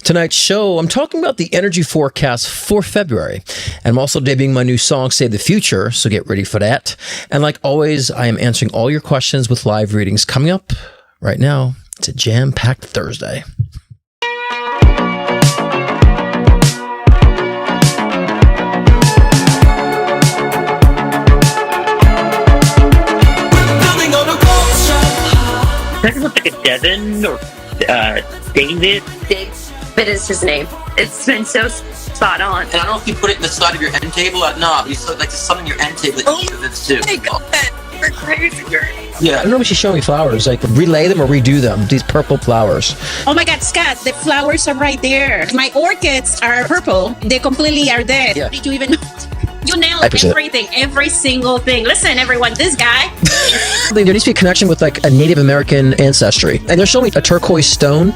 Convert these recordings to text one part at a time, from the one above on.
Tonight's show, I'm talking about the energy forecast for February. And I'm also debuting my new song, Save the Future, so get ready for that. And like always, I am answering all your questions with live readings coming up right now. It's a jam-packed Thursday. Does it look like a Devin or David? David is his name. It's been so spot on. And I don't know if you put it in the side of your end table or not. You like to summon your end table that you this too. My God, you're crazy. Yeah, I don't know if she's showing me flowers. Like, relay them or redo them. These purple flowers. Oh my God, Scott, the flowers are right there. My orchids are purple. They completely are dead. Yeah. Did you even know? You nailed everything, every single thing. Listen, everyone, this guy. There needs to be a connection with like a Native American ancestry. And they're showing me a turquoise stone.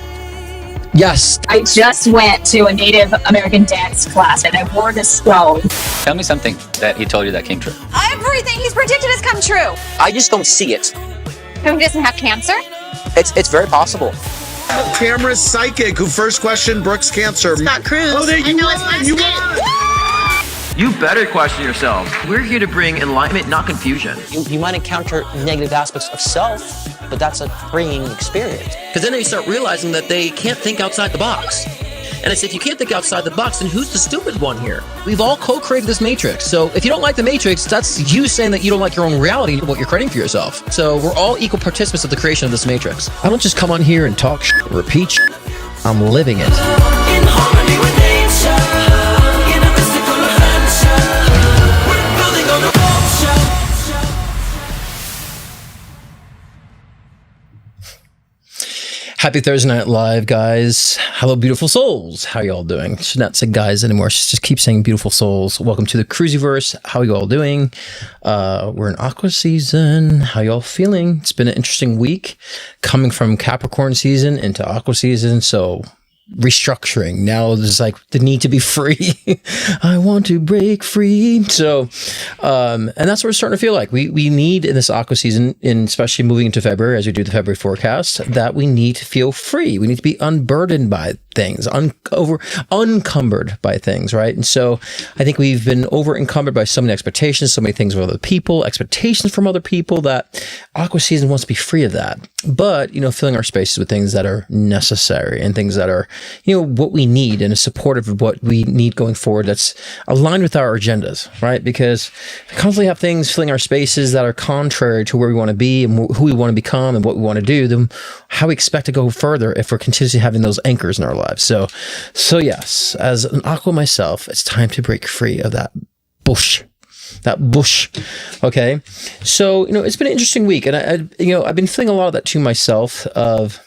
Yes. I just went to a Native American dance class and I wore this stone. Tell me something that he told you that came true. Everything he's predicted has come true. I just don't see it. Who doesn't have cancer? It's very possible. Camera's psychic who first questioned Brooke's cancer. Scott Cruz. Oh, I know it's last name. You better question yourself. We're here to bring enlightenment, not confusion. You might encounter negative aspects of self, but that's a freeing experience. Because then they start realizing that they can't think outside the box. And I say, if you can't think outside the box, then who's the stupid one here? We've all co-created this matrix. So if you don't like the matrix, that's you saying that you don't like your own reality, what you're creating for yourself. So we're all equal participants of the creation of this matrix. I don't just come on here and talk repeat I'm living it. In harmony with nature. Happy Thursday Night Live, guys. Hello, beautiful souls. How y'all doing? Should not say guys anymore. Just keep saying beautiful souls. Welcome to the Cruisyverse. How you all doing? We're in Aqua season. How y'all feeling? It's been an interesting week coming from Capricorn season into Aqua season. So restructuring. Now there's like the need to be free. I want to break free. So, and that's what we're starting to feel like. We need in this Aqua season, especially moving into February, as we do the February forecast, that we need to feel free. We need to be unburdened by things, unencumbered by things, right? And so I think we've been over encumbered by so many expectations, so many things of other people, expectations from other people, that Aqua season wants to be free of that. But, filling our spaces with things that are necessary and things that are, what we need and is supportive of what we need going forward, that's aligned with our agendas, right? Because we constantly have things filling our spaces that are contrary to where we want to be and who we want to become and what we want to do, then how we expect to go further if we're continuously having those anchors in our lives. So yes, as an Aqua myself, it's time to break free of that bush. Okay. So, it's been an interesting week, and I've been feeling a lot of that to myself, of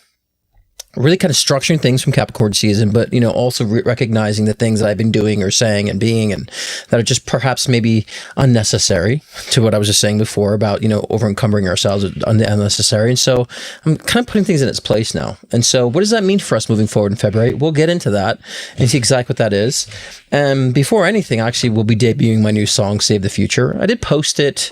really kind of structuring things from Capricorn season, but, also recognizing the things that I've been doing or saying and being, and that are just perhaps maybe unnecessary to what I was just saying before about, over encumbering ourselves with unnecessary. And so I'm kind of putting things in its place now. And so what does that mean for us moving forward in February? We'll get into that and see exactly what that is. And before anything, actually, we'll be debuting my new song, Save the Future. I did post it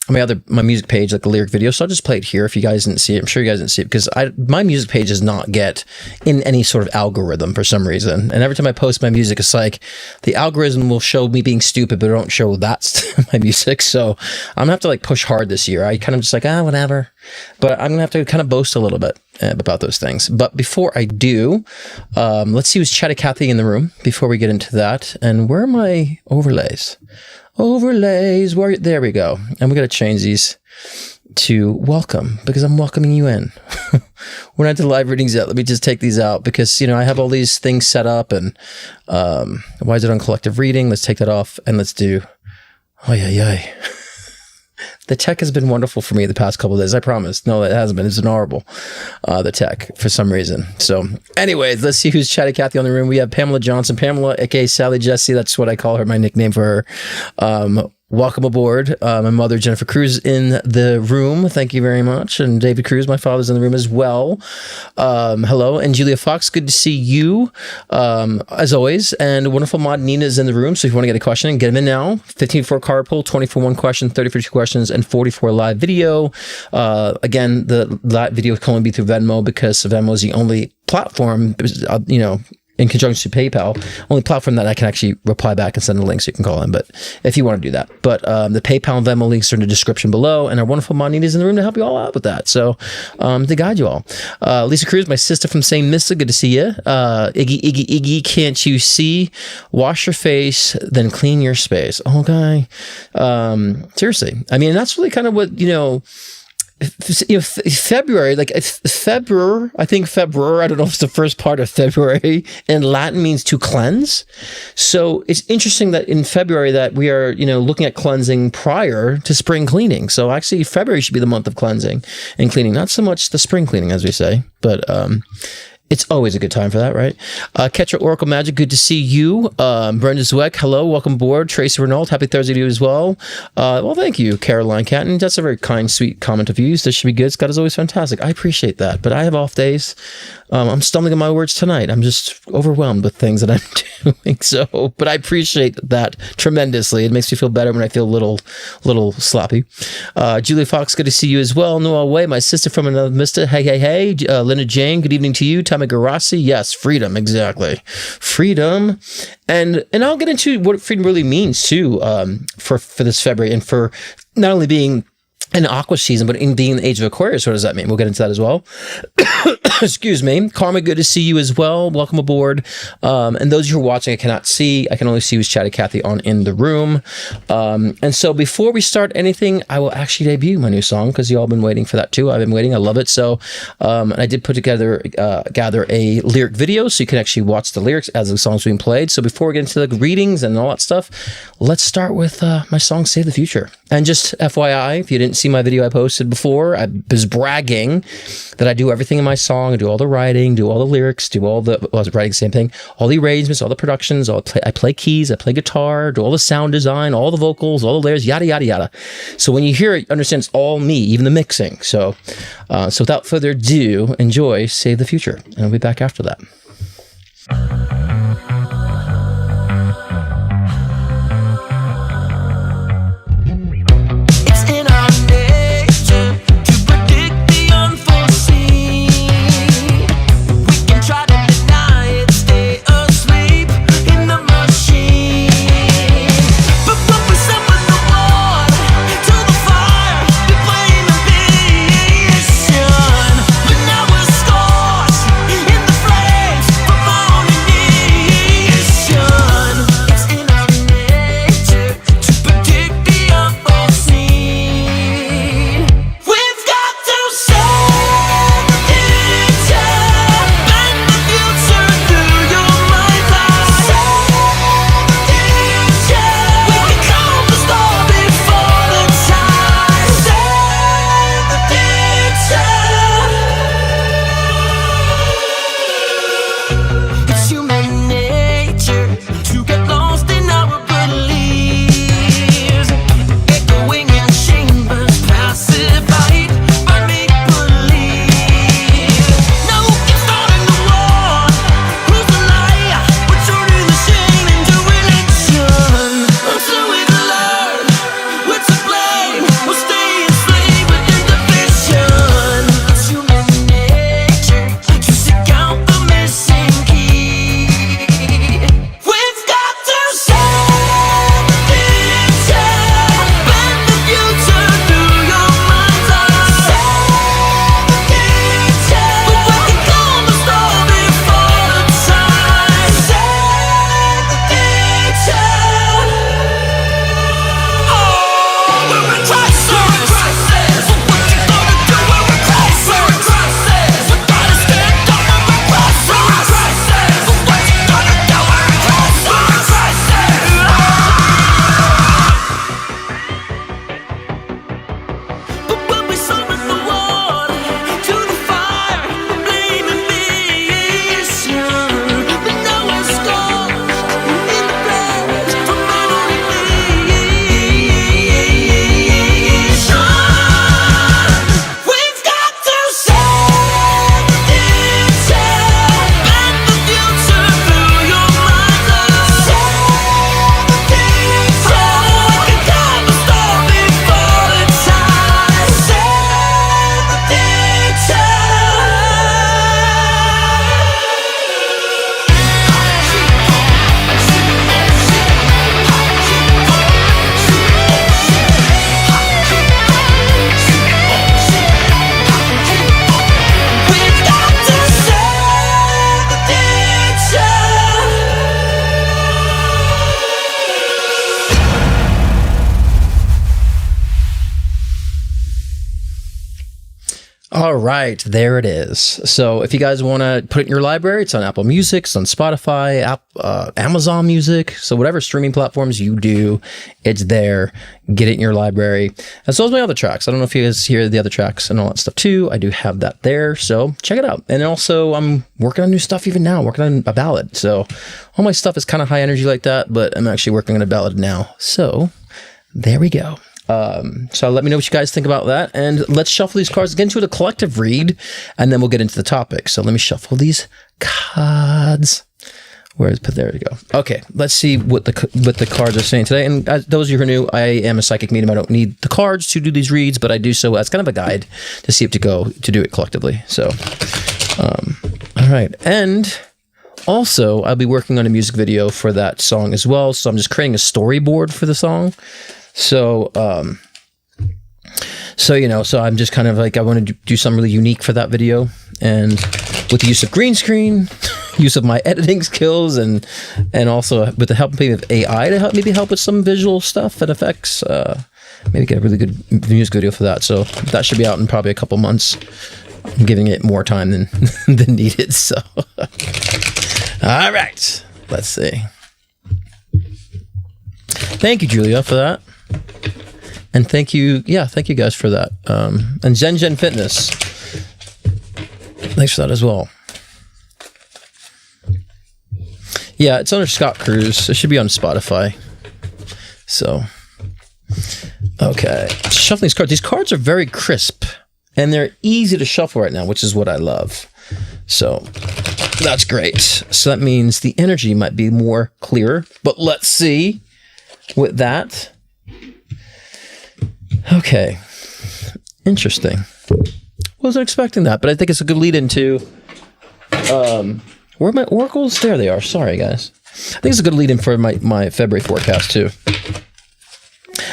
on my music page, like the lyric video, so I'll just play it here if you guys didn't see it. I'm sure you guys didn't see it, because my music page does not get in any sort of algorithm for some reason. And every time I post my music, it's like the algorithm will show me being stupid, but it don't show that's my music. So I'm gonna have to like push hard this year. I kind of just like, whatever. But I'm gonna have to kind of boast a little bit about those things. But before I do, let's see who's Chatty Cathy in the room before we get into that. And where are my overlays? There we go. And we got to change these to welcome, because I'm welcoming you in. We're not to live readings yet. Let me just take these out, because I have all these things set up, and why is it on collective reading? Let's take that off, and let's do The tech has been wonderful for me the past couple of days. I promise. No, it hasn't been. It's been horrible, the tech, for some reason. So anyways, let's see who's Chatty Cathy on the room. We have Pamela Johnson. Pamela, aka Sally Jessie. That's what I call her, my nickname for her. Welcome aboard. My mother, Jennifer Cruz, in the room. Thank you very much. And David Cruz, my father's in the room as well. Hello. And Julia Fox, good to see you, as always. And wonderful mod Nina is in the room. So if you want to get a question, get them in now. 15 for a card pull, 20 for one question, 30 for two questions, and 40 for a live video. Again, the live video can only be through Venmo, because Venmo is the only platform, in conjunction to PayPal. Only platform that I can actually reply back and send a link so you can call in, but if you want to do that. But the PayPal and Venmo links are in the description below, and our wonderful Moninitas in the room to help you all out with that. So to guide you all. Lisa Cruz, my sister from St. Mista, good to see you. Iggy, can't you see? Wash your face, then clean your space. Okay. Seriously. I mean, that's really kind of what, February, like Febrary, I think Febrary, I don't know if it's the first part of February, in Latin means to cleanse. So it's interesting that in February that we are, looking at cleansing prior to spring cleaning. So actually February should be the month of cleansing and cleaning, not so much the spring cleaning, as we say, but it's always a good time for that, right? Ketcha Oracle Magic, good to see you. Brenda Zweck, hello, welcome aboard. Tracy Renault, happy Thursday to you as well. Well, thank you, Caroline Catton. That's a very kind, sweet comment of yours. This should be good. Scott is always fantastic. I appreciate that, but I have off days. I'm stumbling on my words tonight. I'm just overwhelmed with things that I'm doing. So, but I appreciate that tremendously. It makes me feel better when I feel a little sloppy. Julie Fox, good to see you as well. Noel Way, my sister from another Mista. Hey. Linda Jane, good evening to you. Tama Garasi, yes, freedom, exactly. Freedom. And I'll get into what freedom really means too, for this February, and for not only being an aqua season, but in being the age of Aquarius. What does that mean? We'll get into that as well. Excuse me. Karma, good to see you as well. Welcome aboard. And those who are watching, I cannot see. I can only see who's chatted Kathy on in the room. And so before we start anything, I will actually debut my new song, because you all been waiting for that too. I've been waiting. I love it. So I did put together, gather a lyric video so you can actually watch the lyrics as the song's being played. So before we get into the readings and all that stuff, let's start with my song, Save the Future. And just FYI, if you didn't see my video I posted before, I was bragging that I do everything in my song. I do all the writing, do all the lyrics, I was writing the same thing, all the arrangements, all the productions, I play keys, I play guitar, do all the sound design, all the vocals, all the layers, yada, yada, yada. So when you hear it, understand it's all me, even the mixing. So without further ado, enjoy Save the Future. And I'll be back after that. But now we're scorched in the flame. right, there it is. So if you guys want to put it in your library, it's on Apple Music, it's on Spotify, Amazon Music. So whatever streaming platforms you do, it's there. Get it in your library. As well as my other tracks. I don't know if you guys hear the other tracks and all that stuff too. I do have that there. So check it out. And also I'm working on new stuff even now, working on a ballad. So all my stuff is kind of high energy like that, but I'm actually working on a ballad now. So there we go. So let me know what you guys think about that, and let's shuffle these cards, get into the collective read, and then we'll get into the topic. So let me shuffle these cards. There we go. Okay, let's see what the cards are saying today. And those of you who are new, I am a psychic medium. I don't need the cards to do these reads, but I do so as kind of a guide to see if to do it collectively. So, all right, and also I'll be working on a music video for that song as well. So I'm just creating a storyboard for the song. So I'm just kind of like, I want to do something really unique for that video, and with the use of green screen, use of my editing skills, and also with the help maybe of AI to help with some visual stuff and effects, maybe get a really good music video for that. So that should be out in probably a couple months. I'm giving it more time than needed. So, all right, let's see. Thank you, Julia, for that. And thank you guys for that. And Zen Fitness, thanks for that as well. Yeah, it's under Scott Cruz. It should be on Spotify. So, okay, shuffling these cards. These cards are very crisp, and they're easy to shuffle right now, which is what I love. So that's great. So that means the energy might be more clearer. But let's see with that. Okay, interesting. Wasn't expecting that, but I think it's a good lead into where are my oracles? There they are. Sorry, guys. I think it's a good lead in for my February forecast too.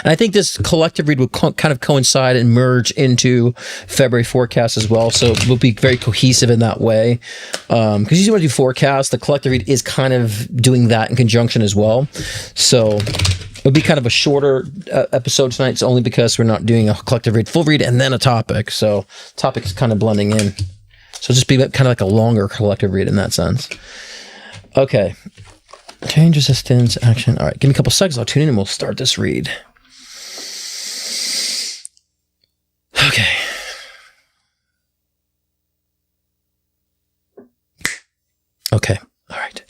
And I think this collective read will kind of coincide and merge into February forecast as well. So we'll be very cohesive in that way. Because usually when I do forecast, the collective read is kind of doing that in conjunction as well. So it'll be kind of a shorter episode tonight. It's only because we're not doing a collective read, full read, and then a topic. So topic is kind of blending in. So just be kind of like a longer collective read in that sense. Okay. Change resistance, action. All right, give me a couple seconds. I'll tune in and we'll start this read. Okay. Okay. All right.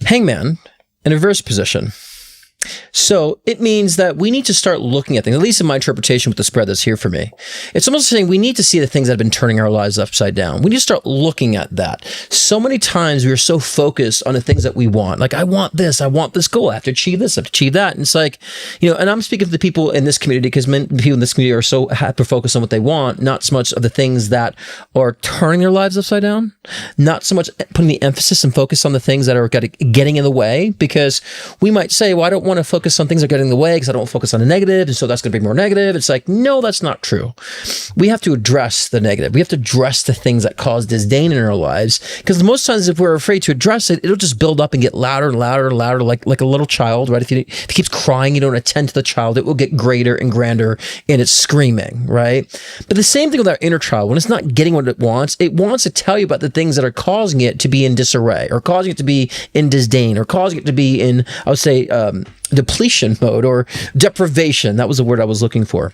Hangman in reverse position. So it means that we need to start looking at things, at least in my interpretation with the spread that's here for me. It's almost saying we need to see the things that have been turning our lives upside down. We need to start looking at that. So many times we are so focused on the things that we want. Like, I want this goal. I have to achieve this, I have to achieve that. And it's like, and I'm speaking to the people in this community because many people in this community are so hyper-focused on what they want, not so much of the things that are turning their lives upside down, not so much putting the emphasis and focus on the things that are getting in the way, because we might say, well, I don't want to focus on things that are getting in the way because I don't focus on the negative, and so that's going to be more negative. It's like, no, that's not true. We have to address the negative. We have to address the things that cause disdain in our lives, because most times if we're afraid to address it, it'll just build up and get louder and louder and louder, like a little child, right? If it keeps crying, you don't attend to the child, it will get greater and grander in its screaming, right? But the same thing with our inner child. When it's not getting what it wants to tell you about the things that are causing it to be in disarray, or causing it to be in disdain, or causing it to be in, I would say, depletion mode or deprivation. That was the word I was looking for.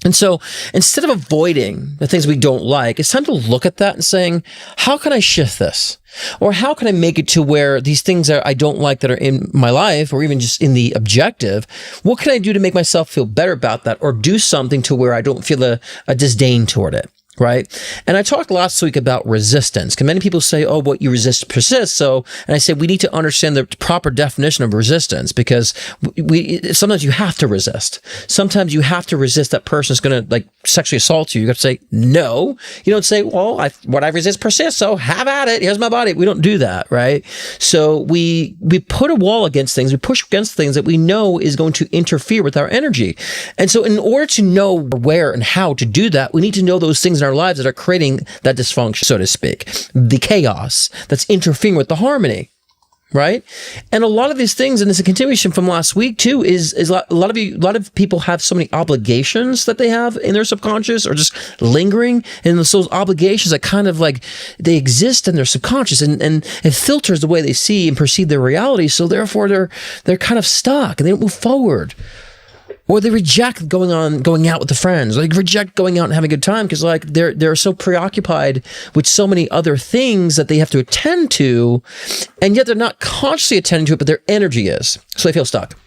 And so instead of avoiding the things we don't like, it's time to look at that and saying, how can I shift this? Or how can I make it to where these things that I don't like that are in my life, or even just in the objective, what can I do to make myself feel better about that, or do something to where I don't feel a disdain toward it? Right. And I talked last week about resistance, because many people say, oh, what you resist persists. So, and I said, we need to understand the proper definition of resistance, because sometimes you have to resist. Sometimes you have to resist that person is going to sexually assault you. You got to say, no. You don't say, well, what I resist persists. So have at it. Here's my body. We don't do that. Right. So we put a wall against things. We push against things that we know is going to interfere with our energy. And so in order to know where and how to do that, we need to know those things in our lives that are creating that dysfunction, so to speak, the chaos that's interfering with the harmony, right? And a lot of these things, and it's a continuation from last week too, is a lot of people have so many obligations that they have in their subconscious or just lingering, and those obligations that kind of like they exist in their subconscious, and it filters the way they see and perceive their reality. So therefore they're kind of stuck and they don't move forward. Or they reject going out with the friends. They reject going out and having a good time because like they're so preoccupied with so many other things that they have to attend to, and yet they're not consciously attending to it, but their energy is. So they feel stuck.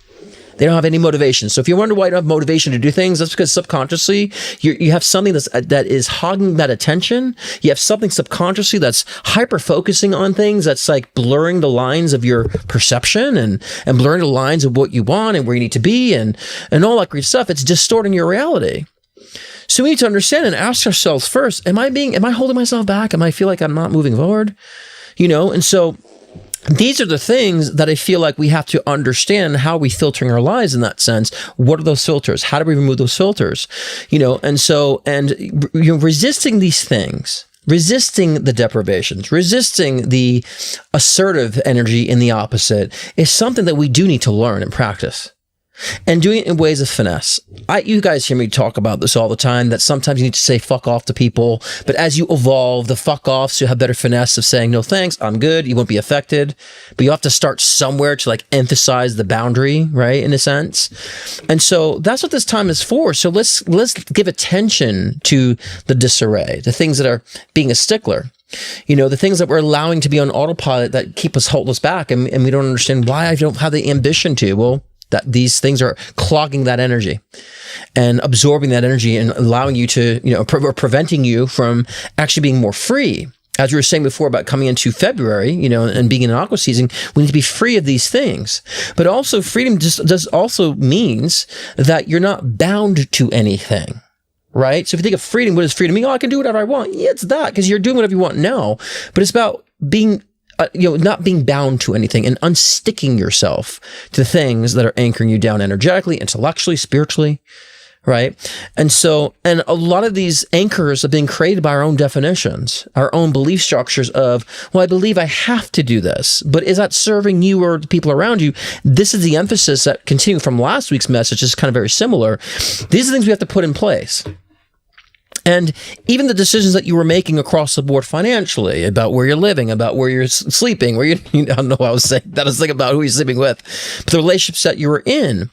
They don't have any motivation. So if you wonder why you don't have motivation to do things, that's because subconsciously you have something that is hogging that attention. You have something subconsciously that's hyper focusing on things, that's like blurring the lines of your perception and blurring the lines of what you want and where you need to be and all that great stuff. It's distorting your reality. So we need to understand and ask ourselves first, am I holding myself back? Am I feel like I'm not moving forward? And so these are the things that I feel like we have to understand. How are we filtering our lives in that sense? What are those filters? How do we remove those filters? Resisting these things, resisting the deprivations, resisting the assertive energy in the opposite is something that we do need to learn and practice. And doing it in ways of finesse. You guys hear me talk about this all the time, that sometimes you need to say fuck off to people, but as you evolve, the fuck offs, you have better finesse of saying, no thanks, I'm good, you won't be affected. But you have to start somewhere to like emphasize the boundary, right, in a sense. And so that's what this time is for. So let's give attention to the disarray, the things that are being a stickler. The things that we're allowing to be on autopilot that keep us hold us back, and we don't understand why I don't have the ambition to. Well, that these things are clogging that energy and absorbing that energy and allowing you to, or preventing you from actually being more free. As we were saying before about coming into February, and being in an aqua season, we need to be free of these things. But also freedom does also means that you're not bound to anything. Right? So if you think of freedom, what does freedom mean? Oh, I can do whatever I want. Yeah, it's that, because you're doing whatever you want now. But it's about being not being bound to anything and unsticking yourself to things that are anchoring you down energetically, intellectually, spiritually, right? And a lot of these anchors are being created by our own definitions, our own belief structures of, well, I believe I have to do this, but is that serving you or the people around you? This is the emphasis that, continuing from last week's message, is kind of very similar. These are things we have to put in place. And even the decisions that you were making across the board financially, about where you're living, about where you're sleeping, I don't know what I was saying. That was thinking about who you're sleeping with, but the relationships that you were in.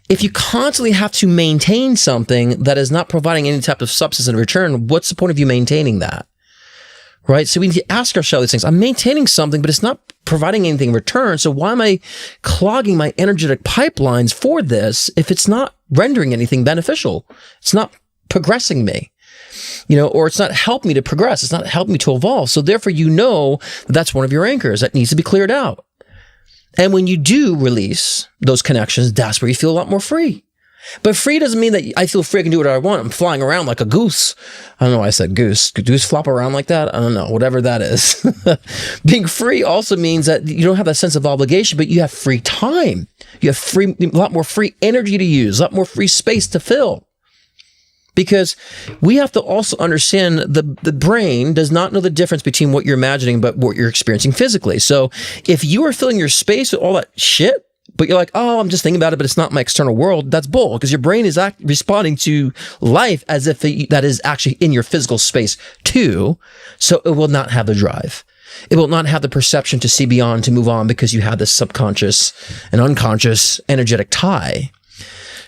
If you constantly have to maintain something that is not providing any type of substance in return, what's the point of you maintaining that? Right? So we need to ask ourselves these things. I'm maintaining something, but it's not providing anything in return. So why am I clogging my energetic pipelines for this if it's not rendering anything beneficial? It's not progressing me. Or it's not helping me to progress. It's not helping me to evolve. So therefore, that's one of your anchors that needs to be cleared out. And when you do release those connections, that's where you feel a lot more free. But free doesn't mean that I feel free, I can do whatever I want. I'm flying around like a goose. I don't know why I said goose. Could goose flop around like that? I don't know. Whatever that is. Being free also means that you don't have that sense of obligation, but you have free time. You have a lot more free energy to use, a lot more free space to fill. Because we have to also understand the brain does not know the difference between what you're imagining but what you're experiencing physically. So if you are filling your space with all that shit, but you're like, oh, I'm just thinking about it, but it's not my external world, that's bull, because your brain is responding to life as if that is actually in your physical space too. So it will not have the drive. It will not have the perception to see beyond, to move on, because you have this subconscious and unconscious energetic tie.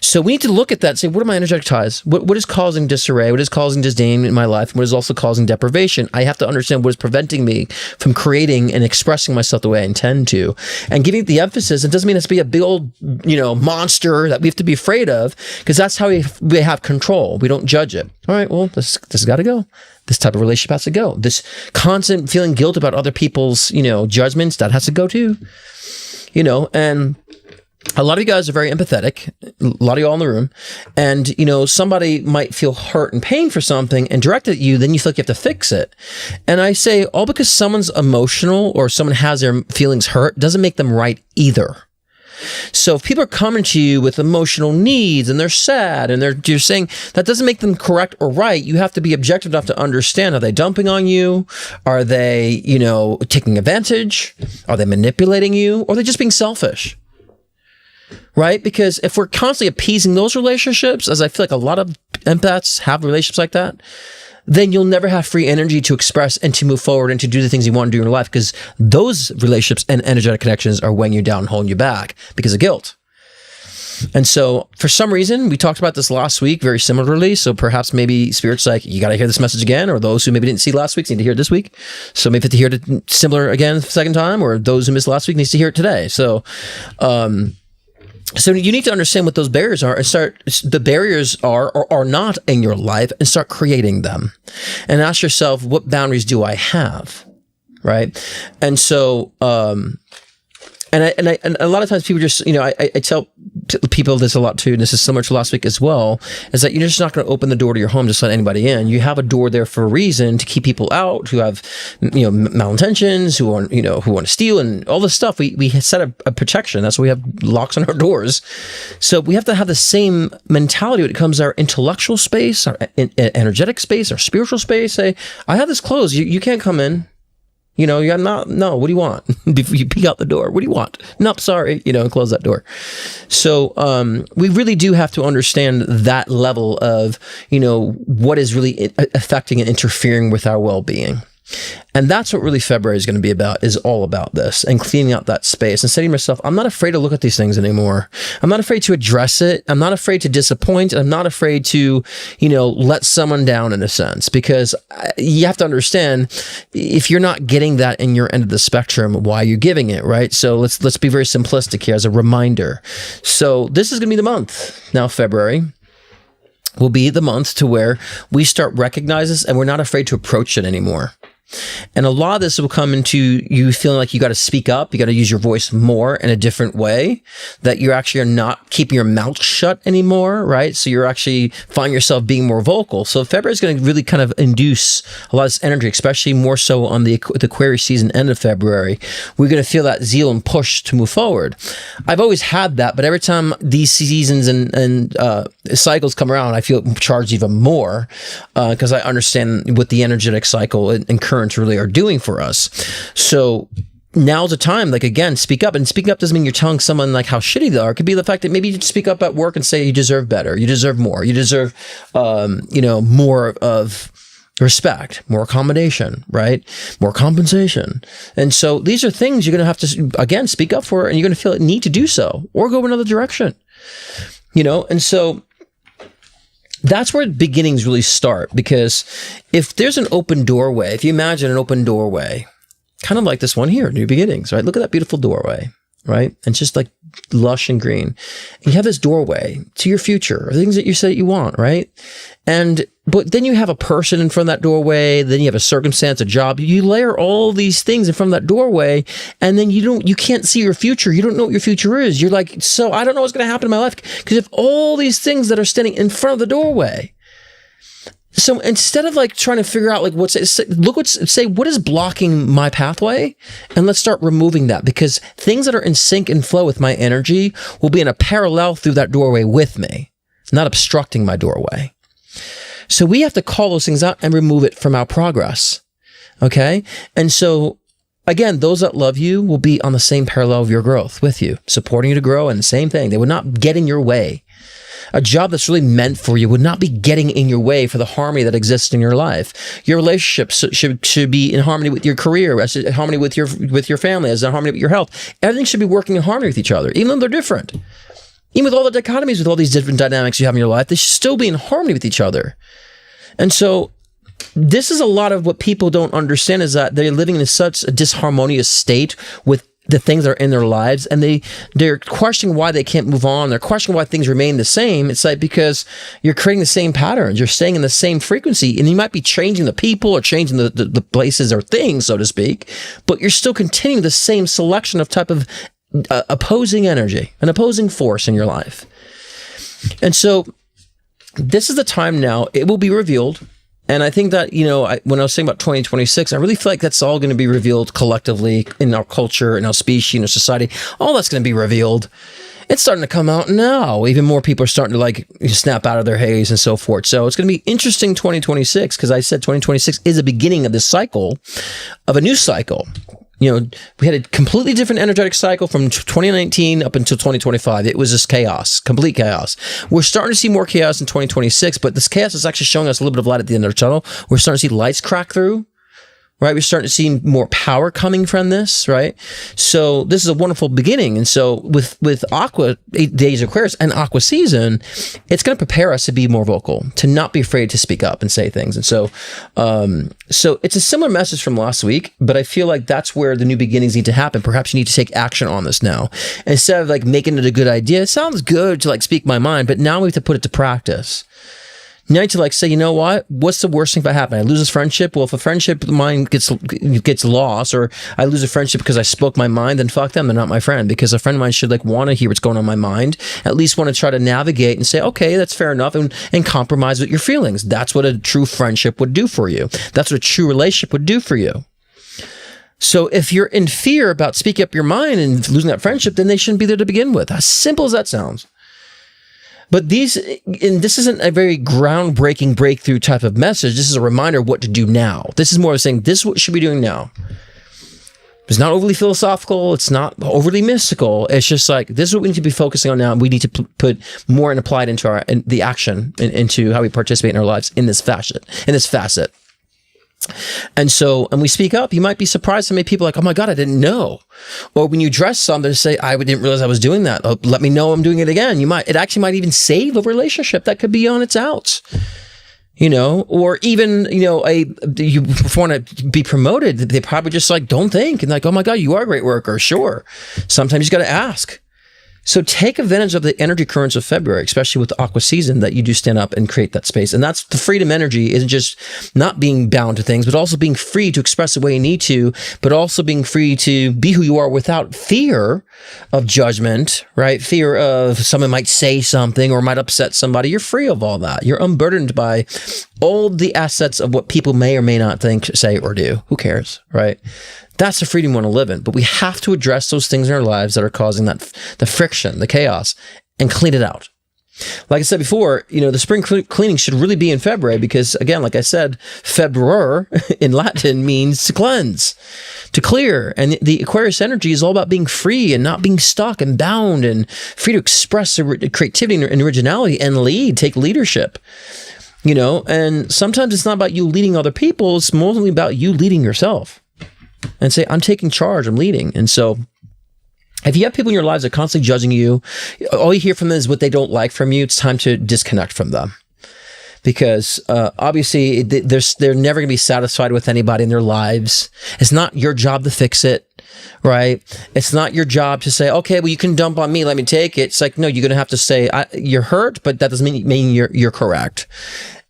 So we need to look at that and say, what are my energetic ties? What is causing disarray? What is causing disdain in my life? What is also causing deprivation? I have to understand what is preventing me from creating and expressing myself the way I intend to. And giving it the emphasis, it doesn't mean it has to be a big old, monster that we have to be afraid of, because that's how we have control. We don't judge it. All right, well, this has got to go. This type of relationship has to go. This constant feeling guilt about other people's, judgments, that has to go too. And a lot of you guys are very empathetic, a lot of y'all in the room, and, somebody might feel hurt and pain for something and direct it at you, then you feel like you have to fix it. And I say, all because someone's emotional or someone has their feelings hurt doesn't make them right either. So if people are coming to you with emotional needs and they're sad and you're saying that doesn't make them correct or right, you have to be objective enough to understand, are they dumping on you? Are they, taking advantage? Are they manipulating you? Or are they just being selfish? Right? Because if we're constantly appeasing those relationships, as I feel like a lot of empaths have relationships like that, then you'll never have free energy to express and to move forward and to do the things you want to do in your life, because those relationships and energetic connections are weighing you down and holding you back because of guilt. And so for some reason, we talked about this last week very similarly. So perhaps maybe Spirit's like, you got to hear this message again, or those who maybe didn't see last week need to hear it this week. So maybe to hear it similar again the second time, or those who missed last week needs to hear it today. So you need to understand what those barriers are and the barriers are or are not in your life, and start creating them, and ask yourself, what boundaries do I have? Right. And so, and a lot of times people just, I tell people this a lot too, and this is similar to last week as well, is that you're just not going to open the door to your home, just let anybody in. You have a door there for a reason, to keep people out who have, malintentions, who want to steal and all this stuff. We set a protection. That's why we have locks on our doors. So we have to have the same mentality when it comes to our intellectual space, our energetic space, our spiritual space. Say, I have this closed. You can't come in. You're not, no, what do you want? Before you peek out the door, what do you want? Nope, sorry, and close that door. So, we really do have to understand that level of, what is really affecting and interfering with our well-being. And that's what really February is going to be about, is all about this, and cleaning out that space and saying to myself, I'm not afraid to look at these things anymore. I'm not afraid to address it. I'm not afraid to disappoint. I'm not afraid to, let someone down in a sense, because you have to understand, if you're not getting that in your end of the spectrum, why are you giving it, right? So let's be very simplistic here as a reminder. So this is going to be the month now, February will be the month to where we start recognizing this, and we're not afraid to approach it anymore. And a lot of this will come into you feeling like you got to speak up, you got to use your voice more in a different way, that you actually are not keeping your mouth shut anymore, right? So you're actually find yourself being more vocal. So February is going to really kind of induce a lot of this energy, especially more so on the Aquarius season end of February. We're going to feel that zeal and push to move forward. I've always had that, but every time these seasons and cycles come around, I feel charged even more because I understand what the energetic cycle and current really are doing for us. So now's the time, like, again, speak up. And speaking up doesn't mean you're telling someone like how shitty they are. It could be the fact that maybe you speak up at work and say you deserve better, you deserve more, you deserve more of respect, more accommodation, right? More compensation. And so these are things you're going to have to, again, speak up for, and you're going to feel a need to do so, or go another direction, and so that's where beginnings really start, because if there's an open doorway, if you imagine an open doorway, kind of like this one here, New Beginnings, right? Look at that beautiful doorway, right? And it's just like lush and green. And you have this doorway to your future, or things that you say you want, right? But then you have a person in front of that doorway, then you have a circumstance, a job. You layer all these things in front of that doorway, and then you can't see your future. You don't know what your future is. You're like, so I don't know what's going to happen in my life, because if all these things that are standing in front of the doorway. So instead of like trying to figure out like what is blocking my pathway, and let's start removing that, because things that are in sync and flow with my energy will be in a parallel through that doorway with me, not obstructing my doorway. So we have to call those things out and remove it from our progress. Okay. And so again, those that love you will be on the same parallel of your growth with you, supporting you to grow, and the same thing. They would not get in your way. A job that's really meant for you would not be getting in your way for the harmony that exists in your life. Your relationships should be in harmony with your career, as in harmony with your family, as in harmony with your health. Everything should be working in harmony with each other, even though they're different. Even with all the dichotomies, with all these different dynamics you have in your life, they should still be in harmony with each other. And so this is a lot of what people don't understand, is that they're living in such a disharmonious state with the things that are in their lives, and they're questioning why they can't move on. They're questioning why things remain the same. It's like, because you're creating the same patterns. You're staying in the same frequency, and you might be changing the people or changing the places or things, so to speak, but you're still continuing the same selection of type of opposing energy, an opposing force in your life. And so this is the time now, it will be revealed And I think that, you know, when I was saying about 2026, I really feel like that's all going to be revealed collectively in our culture, in our species, in our society. All that's going to be revealed. It's starting to come out now. Even more people are starting to like snap out of their haze and so forth. So it's going to be interesting 2026, because I said 2026 is the beginning of this cycle, of a new cycle. You know, we had a completely different energetic cycle from 2019 up until 2025. It was just chaos, complete chaos. We're starting to see more chaos in 2026, but this chaos is actually showing us a little bit of light at the end of the tunnel. We're starting to see lights crack through, right? We're starting to see more power coming from this, right? So this is a wonderful beginning. And so with Aqua, 8 days of Aquarius and Aqua season, it's going to prepare us to be more vocal, to not be afraid to speak up and say things. And so, so it's a similar message from last week, but I feel like that's where the new beginnings need to happen. Perhaps you need to take action on this now. Instead of like making it a good idea, it sounds good to like speak my mind, but now we have to put it to practice. Now to like say, you know what? What's the worst thing that happen? I lose this friendship. Well, if a friendship of mine gets lost, or I lose a friendship because I spoke my mind, then fuck them. They're not my friend. Because a friend of mine should like want to hear what's going on in my mind. At least want to try to navigate and say, okay, that's fair enough, and compromise with your feelings. That's what a true friendship would do for you. That's what a true relationship would do for you. So if you're in fear about speaking up your mind and losing that friendship, then they shouldn't be there to begin with. As simple as that sounds. But this isn't a very groundbreaking breakthrough type of message. This is a reminder of what to do now. This is more of saying, this is what should be doing now. It's not overly philosophical. It's not overly mystical. It's just like, this is what we need to be focusing on now. And we need to put more and apply it into the action, into how we participate in our lives in this facet. And so, and we speak up, you might be surprised how many people are like, oh my God, I didn't know. Or when you address something, say, I didn't realize I was doing that. Oh, let me know I'm doing it again. It actually might even save a relationship that could be on its outs. You know, or even, you know, you want to be promoted, they probably just like, don't think. And like, oh my God, you are a great worker. Sure. Sometimes you got to ask. So take advantage of the energy currents of February, especially with the Aqua season, that you do stand up and create that space. And that's the freedom energy, isn't just not being bound to things, but also being free to express the way you need to, but also being free to be who you are without fear of judgment, right? Fear of someone might say something or might upset somebody. You're free of all that. You're unburdened by all the assets of what people may or may not think, say, or do. Who cares, right? That's the freedom we want to live in. But we have to address those things in our lives that are causing the friction, the chaos, and clean it out. Like I said before, you know, the spring cleaning should really be in February because, again, like I said, Febrary in Latin means to cleanse, to clear. And the Aquarius energy is all about being free and not being stuck and bound, and free to express creativity and originality and take leadership. You know, and sometimes it's not about you leading other people. It's mostly about you leading yourself. And say, I'm taking charge, I'm leading. And so if you have people in your lives that are constantly judging you, all you hear from them is what they don't like from you, it's time to disconnect from them. Because obviously they're never going to be satisfied with anybody in their lives. It's not your job to fix it, right? It's not your job to say, okay, well, you can dump on me, let me take it. It's like, no, you're going to have to say, you're hurt, but that doesn't mean you're correct.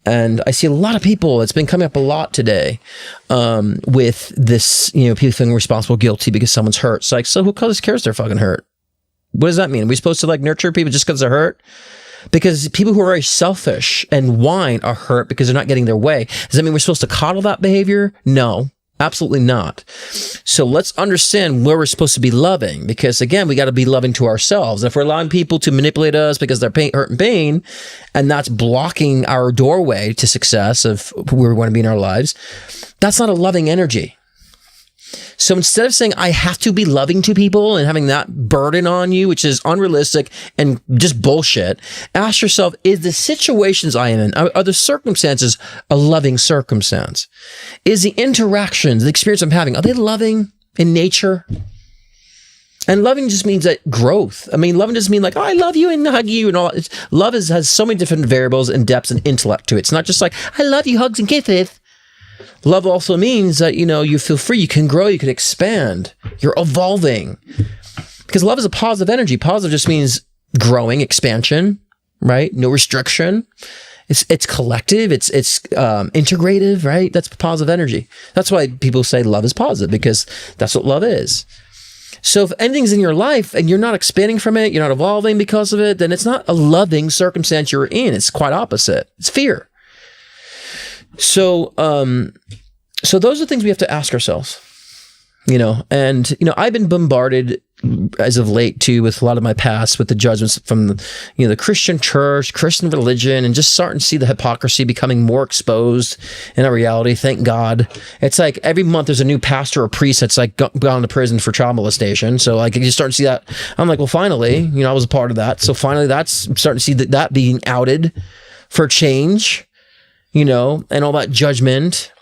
And I see a lot of people, it's been coming up a lot today, with this, you know, people feeling responsible, guilty because someone's hurt. It's like, so who cares they're fucking hurt? What does that mean? Are we supposed to like nurture people just because they're hurt? Because people who are very selfish and whine are hurt because they're not getting their way. Does that mean we're supposed to coddle that behavior? No, absolutely not. So let's understand where we're supposed to be loving, because again, we got to be loving to ourselves. If we're allowing people to manipulate us because they're hurt and pain, and that's blocking our doorway to success of where we want to be in our lives, that's not a loving energy. So instead of saying, I have to be loving to people and having that burden on you, which is unrealistic and just bullshit, ask yourself, is the situations I am in, are the circumstances a loving circumstance? Is the interactions, the experience I'm having, are they loving in nature? And loving just means that growth. I mean, loving doesn't mean like, oh, I love you and hug you and all. Love has so many different variables and depths and intellect to it. It's not just like, I love you, hugs and kisses. Love also means that, you know, you feel free, you can grow, you can expand, you're evolving. Because love is a positive energy. Positive just means growing, expansion, right? No restriction. It's collective, it's integrative, right? That's positive energy. That's why people say love is positive, because that's what love is. So if anything's in your life and you're not expanding from it, you're not evolving because of it, then it's not a loving circumstance you're in. It's quite opposite. It's fear. So those are things we have to ask ourselves, and, I've been bombarded as of late too with a lot of my past with the judgments from the Christian church, Christian religion, and just starting to see the hypocrisy becoming more exposed in our reality. Thank God. It's like every month there's a new pastor or priest that's like gone to prison for child molestation. So like you start to see that. I'm like, well, finally, I was a part of that. So finally I'm starting to see that being outed for change, and all that judgment,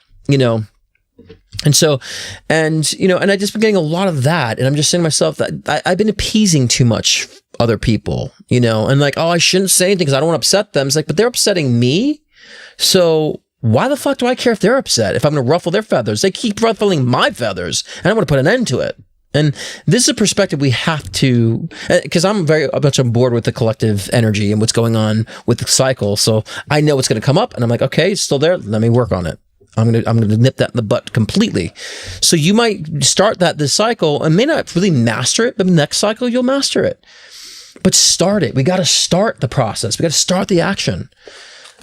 And so, and I just been getting a lot of that, and I'm just saying to myself that I've been appeasing too much other people, and like, oh, I shouldn't say anything because I don't want to upset them. It's like, but they're upsetting me. So why the fuck do I care if they're upset? If I'm going to ruffle their feathers, they keep ruffling my feathers, and I want to put an end to it. And this is a perspective we have to, because I'm very much on board with the collective energy and what's going on with the cycle. So I know what's going to come up, and I'm like, okay, it's still there. Let me work on it. I'm gonna nip that in the butt completely. So you might start this cycle and may not really master it, but the next cycle you'll master it. But start it. We got to start the process. We got to start the action.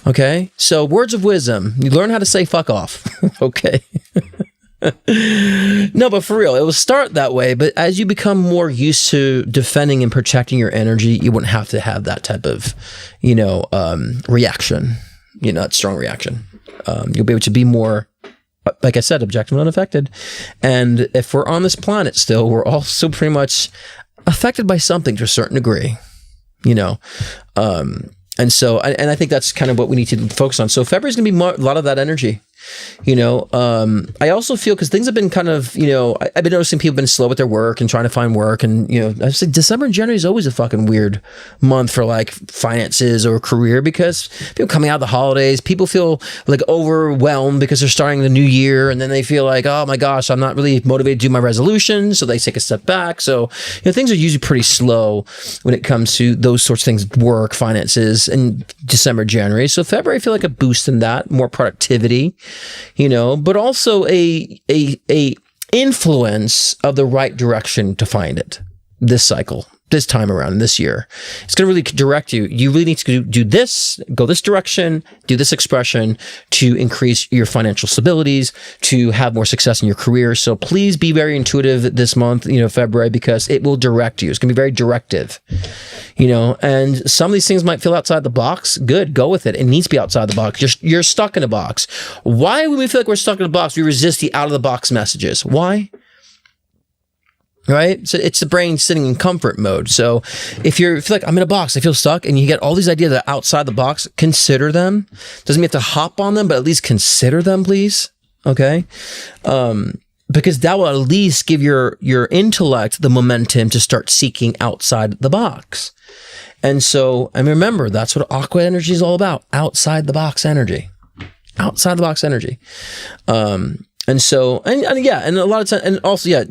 Okay. So words of wisdom. You learn how to say fuck off. Okay. No, but for real, it will start that way. But as you become more used to defending and protecting your energy, you wouldn't have to have that type of, reaction. That strong reaction. You'll be able to be more, like I said, objective and unaffected. And if we're on this planet still, we're also pretty much affected by something to a certain degree, and so, and I think that's kind of what we need to focus on. So February is going to be a lot of that energy. I also feel, because things have been kind of, I've been noticing people have been slow with their work and trying to find work. And, I say December and January is always a fucking weird month for like finances or career, because people coming out of the holidays, people feel like overwhelmed because they're starting the new year. And then they feel like, oh my gosh, I'm not really motivated to do my resolutions. So they take a step back. So, things are usually pretty slow when it comes to those sorts of things, work, finances, in December, January. So February, I feel like a boost in that, more productivity. But also a influence of the right direction to find it this cycle, this time around, this year. It's going to really direct you. You really need to do this, go this direction, do this expression to increase your financial stabilities, to have more success in your career. So please be very intuitive this month, February, because it will direct you. It's going to be very directive, and some of these things might feel outside the box. Good, go with it. It needs to be outside the box. You're stuck in a box. Why, when we feel like we're stuck in a box, we resist the out of the box messages? Why? Right? So it's the brain sitting in comfort mode. So if you feel like I'm in a box, I feel stuck, and you get all these ideas that are outside the box, consider them. Doesn't mean you have to hop on them, but at least consider them, please. Okay? Because that will at least give your intellect the momentum to start seeking outside the box. And remember, that's what aqua energy is all about. Outside the box energy. Outside the box energy. And a lot of time, and also,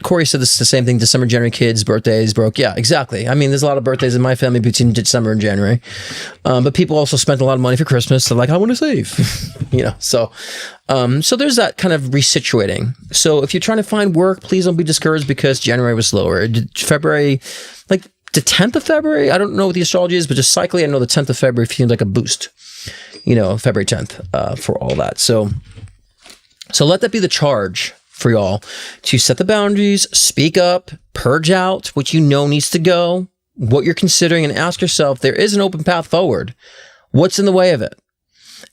Corey said this is the same thing. December, January, kids, birthdays, broke. Yeah, exactly. I mean, there's a lot of birthdays in my family between December and January. But people also spent a lot of money for Christmas. They're like, I want to save, So there's that kind of resituating. So if you're trying to find work, please don't be discouraged because January was slower. February, like the 10th of February, I don't know what the astrology is, but just cyclically, I know the 10th of February feels like a boost, February 10th, for all that. So let that be the charge for y'all to set the boundaries, speak up, purge out what needs to go, what you're considering, and ask yourself, there is an open path forward. What's in the way of it?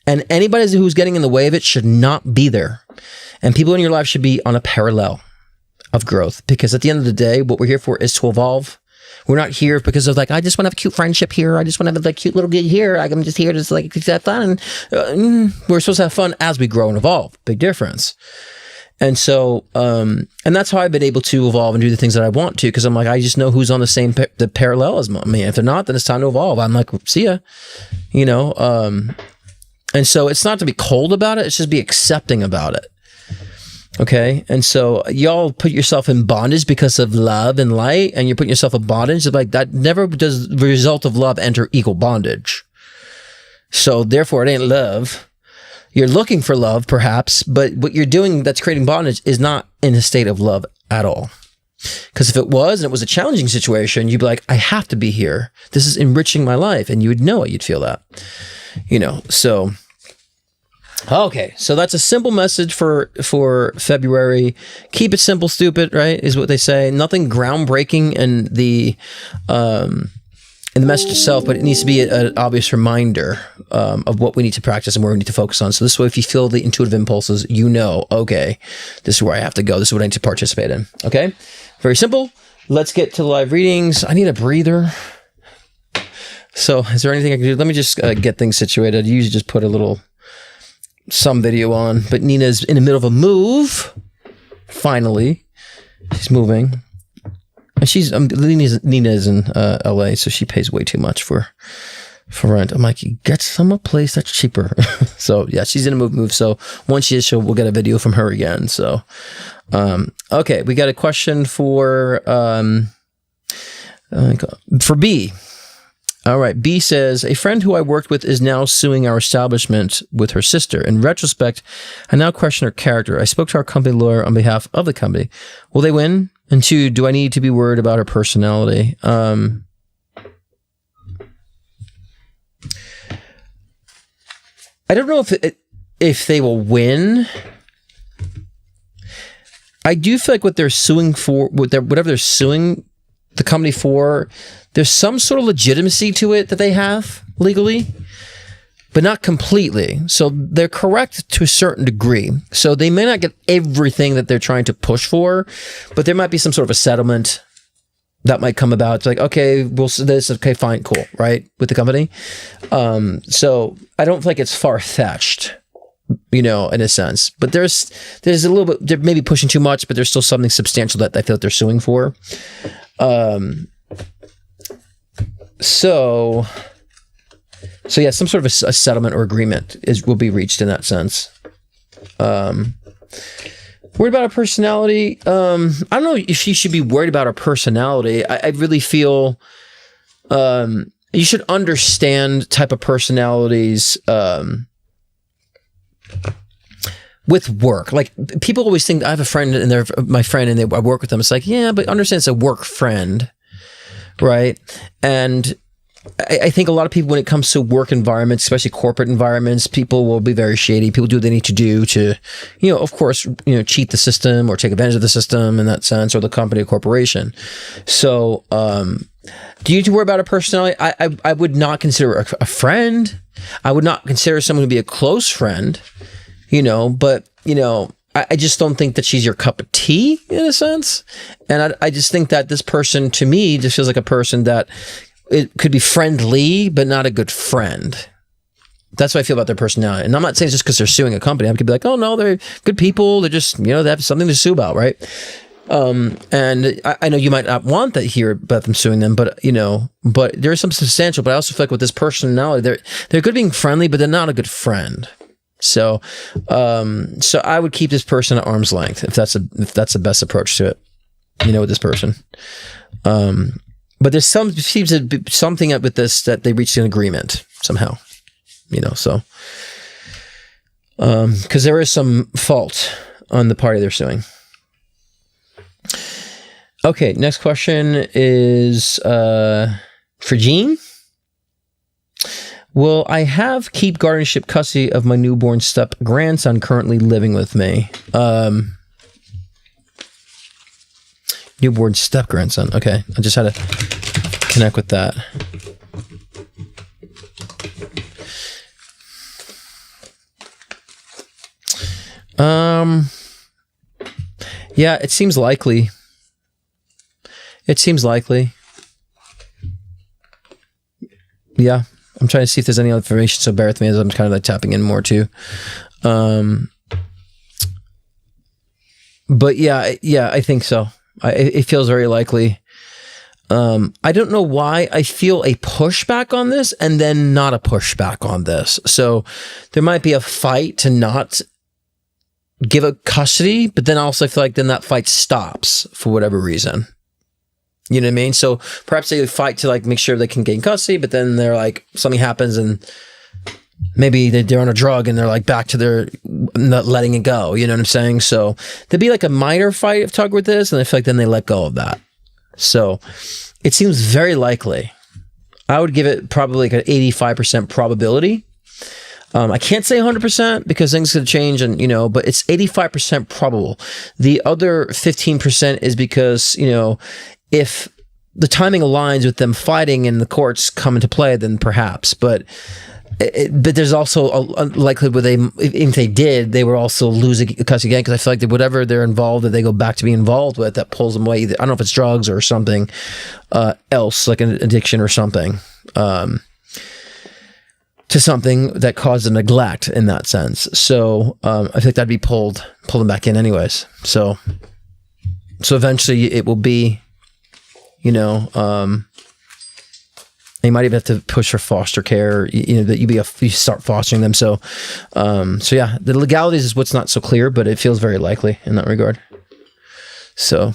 And anybody who's getting in the way of it should not be there. And people in your life should be on a parallel of growth, because at the end of the day, what we're here for is to evolve. We're not here because of like, I just want to have a cute friendship here. I just want to have a cute little gig here. I'm just here to have fun. We're supposed to have fun as we grow and evolve. Big difference. And so, and that's how I've been able to evolve and do the things that I want to, because I'm like, I just know who's on the parallel as me. If they're not, then it's time to evolve. I'm like, see ya, and so it's not to be cold about it. It's just be accepting about it. Okay. And so y'all put yourself in bondage because of love and light, and you're putting yourself in bondage. Like that never does the result of love enter equal bondage. So therefore it ain't love. You're looking for love perhaps, but what you're doing that's creating bondage is not in a state of love at all. Because if it was, and it was a challenging situation, you'd be like, I have to be here. This is enriching my life. And you would know it. You'd feel that, so Okay, so that's a simple message for February. Keep it simple, stupid, right? Is what they say. Nothing groundbreaking in the message itself, but it needs to be an obvious reminder of what we need to practice and where we need to focus on. So this way, if you feel the intuitive impulses, you know, okay, this is where I have to go. This is what I need to participate in. Okay, very simple. Let's get to the live readings. I need a breather. So is there anything I can do? Let me just get things situated. I usually just put some video on, but Nina's in the middle of a move. Finally, she's moving. And Nina's in LA, so she pays way too much for rent. I'm like, get some a place that's cheaper. So yeah, she's in a move. So once she is, we'll get a video from her again. So okay, we got a question for B. All right, B says, a friend who I worked with is now suing our establishment with her sister. In retrospect, I now question her character. I spoke to our company lawyer on behalf of the company. Will they win? And 2, do I need to be worried about her personality? I don't know if they will win. I do feel like what they're suing for, whatever they're suing the company for, there's some sort of legitimacy to it that they have legally, but not completely. So they're correct to a certain degree. So they may not get everything that they're trying to push for, but there might be some sort of a settlement that might come about. It's like, okay, we'll see this. Okay, fine, cool, right? With the company. So I don't feel like it's far-fetched, in a sense. But there's a little bit, they're maybe pushing too much, but there's still something substantial that I feel like they're suing for. So yeah, some sort of a settlement or agreement will be reached in that sense. Worried about her personality. I don't know if she should be worried about her personality. I really feel you should understand type of personalities with work. Like, people always think, I have a friend and they're my friend and I work with them. It's like, yeah, but understand it's a work friend, right? And I think a lot of people, when it comes to work environments, especially corporate environments, people will be very shady. People do what they need to do to, of course, cheat the system or take advantage of the system in that sense, or the company or corporation. So, do you need to worry about a personality? I would not consider a friend. I would not consider someone to be a close friend, but, I just don't think that she's your cup of tea in a sense. And I just think that this person, to me, just feels like a person that it could be friendly, but not a good friend. That's what I feel about their personality. And I'm not saying just because they're suing a company. I could be like, oh no, they're good people. They're just, they have something to sue about, right? And I know you might not want to hear about them suing them, but but there is some substantial. But I also feel like with this personality, they're good being friendly, but they're not a good friend. So, so I would keep this person at arm's length if that's the best approach to it. With this person. But seems to be something up with this that they reached an agreement somehow, so, because there is some fault on the party they're suing. Okay, next question is for Jean. Will I keep guardianship custody of my newborn step grandson currently living with me? Newborn step grandson. Okay, I just had to connect with that. Yeah, it seems likely. Yeah, I'm trying to see if there's any other information. So bear with me as I'm kind of tapping in more too. But yeah, I think so. It feels very likely. I don't know why I feel a pushback on this and then not a pushback on this. So there might be a fight to not give up custody, but then also I feel like then that fight stops for whatever reason. You know what I mean? So perhaps they fight to make sure they can gain custody, but then they're like, something happens and maybe they're on a drug and they're back to their not letting it go. You know what I'm saying? So there'd be a minor fight of tug with this, and I feel like then they let go of that. So it seems very likely. I would give it probably an 85% probability. I can't say 100% because things could change, and but it's 85% probable. The other 15% is because if the timing aligns with them fighting and the courts come into play, then perhaps. But there's also a likelihood where if they did, they would also lose a case again, because I feel like that whatever they're involved with, they go back to be involved with, that pulls them away. I don't know if it's drugs or something else, like an addiction or something, to something that caused a neglect in that sense. So I think that'd be pull them back in anyways. So eventually it will be, you might even have to push for foster care, that you start fostering them. So yeah, the legalities is what's not so clear, but it feels very likely in that regard. So,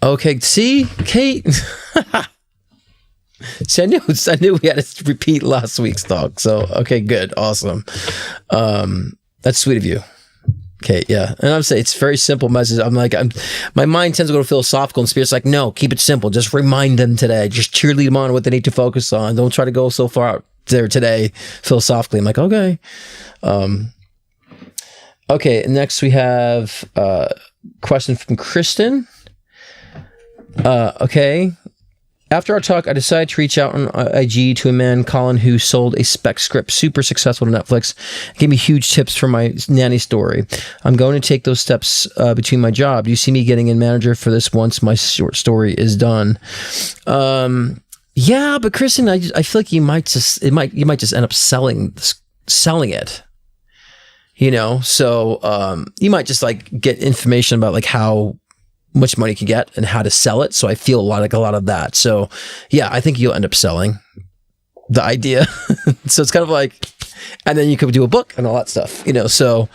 okay, see, Kate. See, I knew we had to repeat last week's talk. So, okay, good, awesome. That's sweet of you. Okay, yeah, and I'm saying it's a very simple message. My mind tends to go to philosophical, and Spirit's like, no, keep it simple. Just remind them today. Just cheerlead them on what they need to focus on. Don't try to go so far out there today philosophically. I'm like, okay. Okay, next we have a question from Kristen. Okay. After our talk, I decided to reach out on IG to a man, Colin, who sold a spec script, super successful to Netflix. Gave me huge tips for my nanny story. I'm going to take those steps between my job. Do you see me getting a manager for this once my short story is done? Yeah, but Kristen, I feel like you might just end up selling it. So you might just like get information about like how much money you can get and how to sell it. So I feel like a lot of that. So yeah, I think you'll end up selling the idea. So it's kind of like, and then you could do a book and all that stuff, so,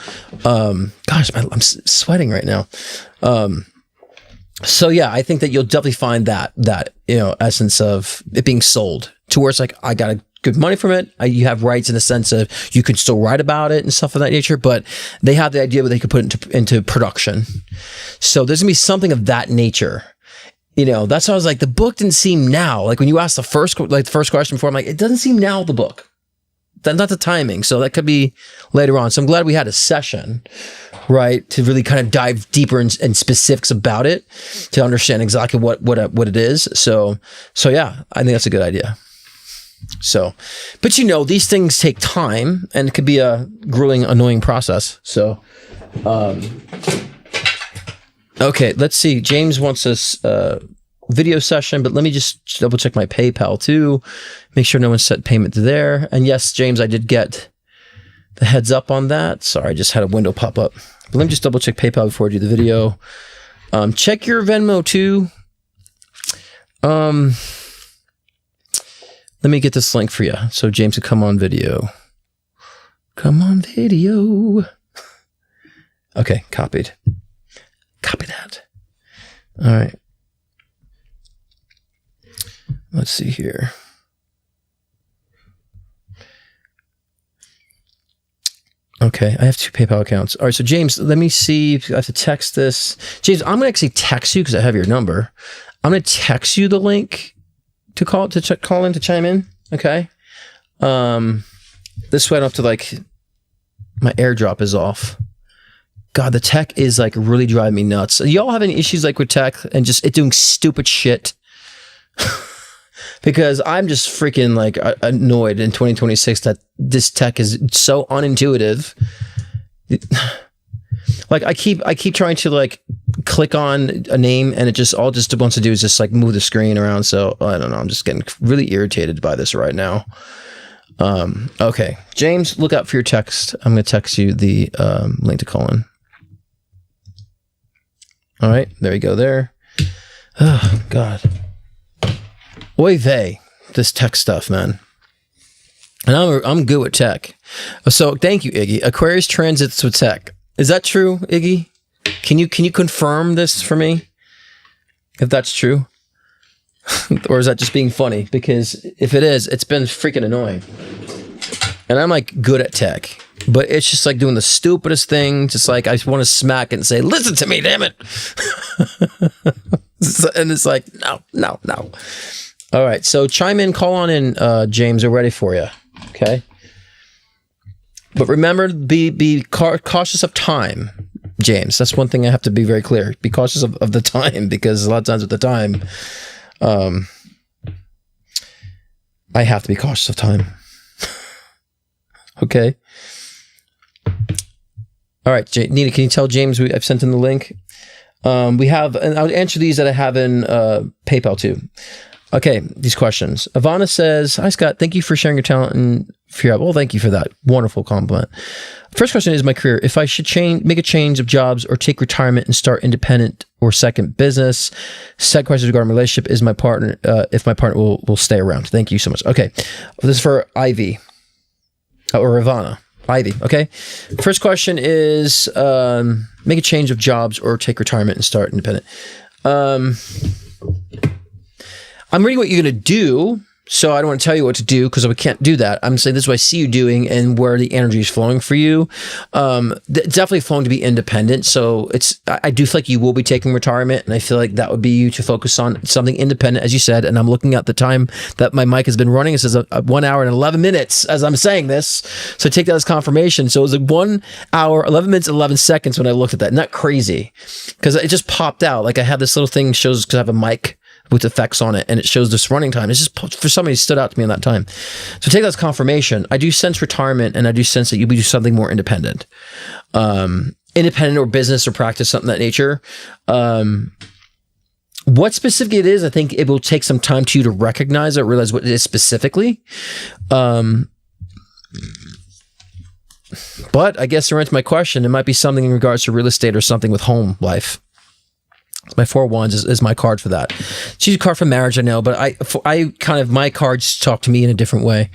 gosh, I'm sweating right now. So yeah, I think that you'll definitely find that, essence of it being sold to where it's like, I got good money from it. You have rights in the sense of you can still write about it and stuff of that nature, but they have the idea where they could put it into production. So there's gonna be something of that nature. That's why I was like, the book didn't seem now. Like when you asked the first question before, I'm like, it doesn't seem now the book. That's not the timing. So that could be later on. So I'm glad we had a session, right, to really kind of dive deeper in specifics about it, to understand exactly what it is. So yeah, I think that's a good idea. So, but these things take time, and it could be a grueling, annoying process. So, okay, let's see. James wants this video session, but let me just double check my PayPal too. Make sure no one sent payment to there. And yes, James, I did get the heads up on that. Sorry, I just had a window pop up. But let me just double check PayPal before I do the video. Check your Venmo too. Let me get this link for you so James can come on video. Come on video. Okay, copied. Copy that. All right. Let's see here. Okay, I have 2 PayPal accounts. All right, so James, let me see if I have to text this. James, I'm going to actually text you because I have your number. I'm going to text you the link to call in to chime in. Okay. This way I don't have to my AirDrop is off. God, the tech is really driving me nuts. Y'all have any issues with tech and just it doing stupid shit? Because I'm just freaking annoyed in 2026 that this tech is so unintuitive. I keep trying to click on a name and it just wants to do is just move the screen around. So I don't know. I'm just getting really irritated by this right now. Okay, James, look out for your text. I'm going to text you the link to call in. All right, there you go. There. Oh God. Oy vey, this tech stuff, man. And I'm good with tech. So thank you, Iggy. Aquarius transits with tech. Is that true, Iggy? Can you confirm this for me? If that's true? Or is that just being funny? Because if it is, it's been freaking annoying. And I'm good at tech. But it's just doing the stupidest thing. Just I just want to smack it and say, listen to me, damn it. And it's no. All right. So chime in, call on in, James. We're ready for you. Okay. But remember, be cautious of time, James. That's one thing I have to be very clear. Be cautious of the time, because a lot of times with the time, I have to be cautious of time. Okay. All right, Nina, can you tell James I've sent him the link? We have, and I'll answer these that I have in PayPal too. Okay, these questions. Ivana says, "Hi Scott, thank you for sharing your talent and for your help." Well, thank you for that. Wonderful compliment. First question is my career. If I should make a change of jobs or take retirement and start independent or second business. Second question regarding relationship is my partner, if my partner will stay around. Thank you so much. Okay, this is for Ivy or Ivana. Ivy, okay? First question is make a change of jobs or take retirement and start independent. I'm reading what you're going to do, so I don't want to tell you what to do because we can't do that. I'm saying this is what I see you doing and where the energy is flowing for you. It's definitely flowing to be independent, so I do feel like you will be taking retirement, and I feel like that would be you to focus on something independent, as you said, and I'm looking at the time that my mic has been running. It says 1 hour and 11 minutes as I'm saying this, so take that as confirmation. So it was like 1 hour, 11 minutes, 11 seconds when I looked at that. Not crazy, because it just popped out. Like I have this little thing shows because I have a mic with effects on it, and it shows this running time. It's just for somebody stood out to me in that time. So take that as confirmation. I do sense retirement, and I do sense that you'll be doing something more independent. Independent or business or practice, something of that nature. What specifically it is, I think it will take some time to you to recognize or realize what it is specifically. But I guess to answer my question, it might be something in regards to real estate or something with home life. My 4 of Wands is my card for that. She's a card for marriage, I know, but I kind of, my cards talk to me in a different way.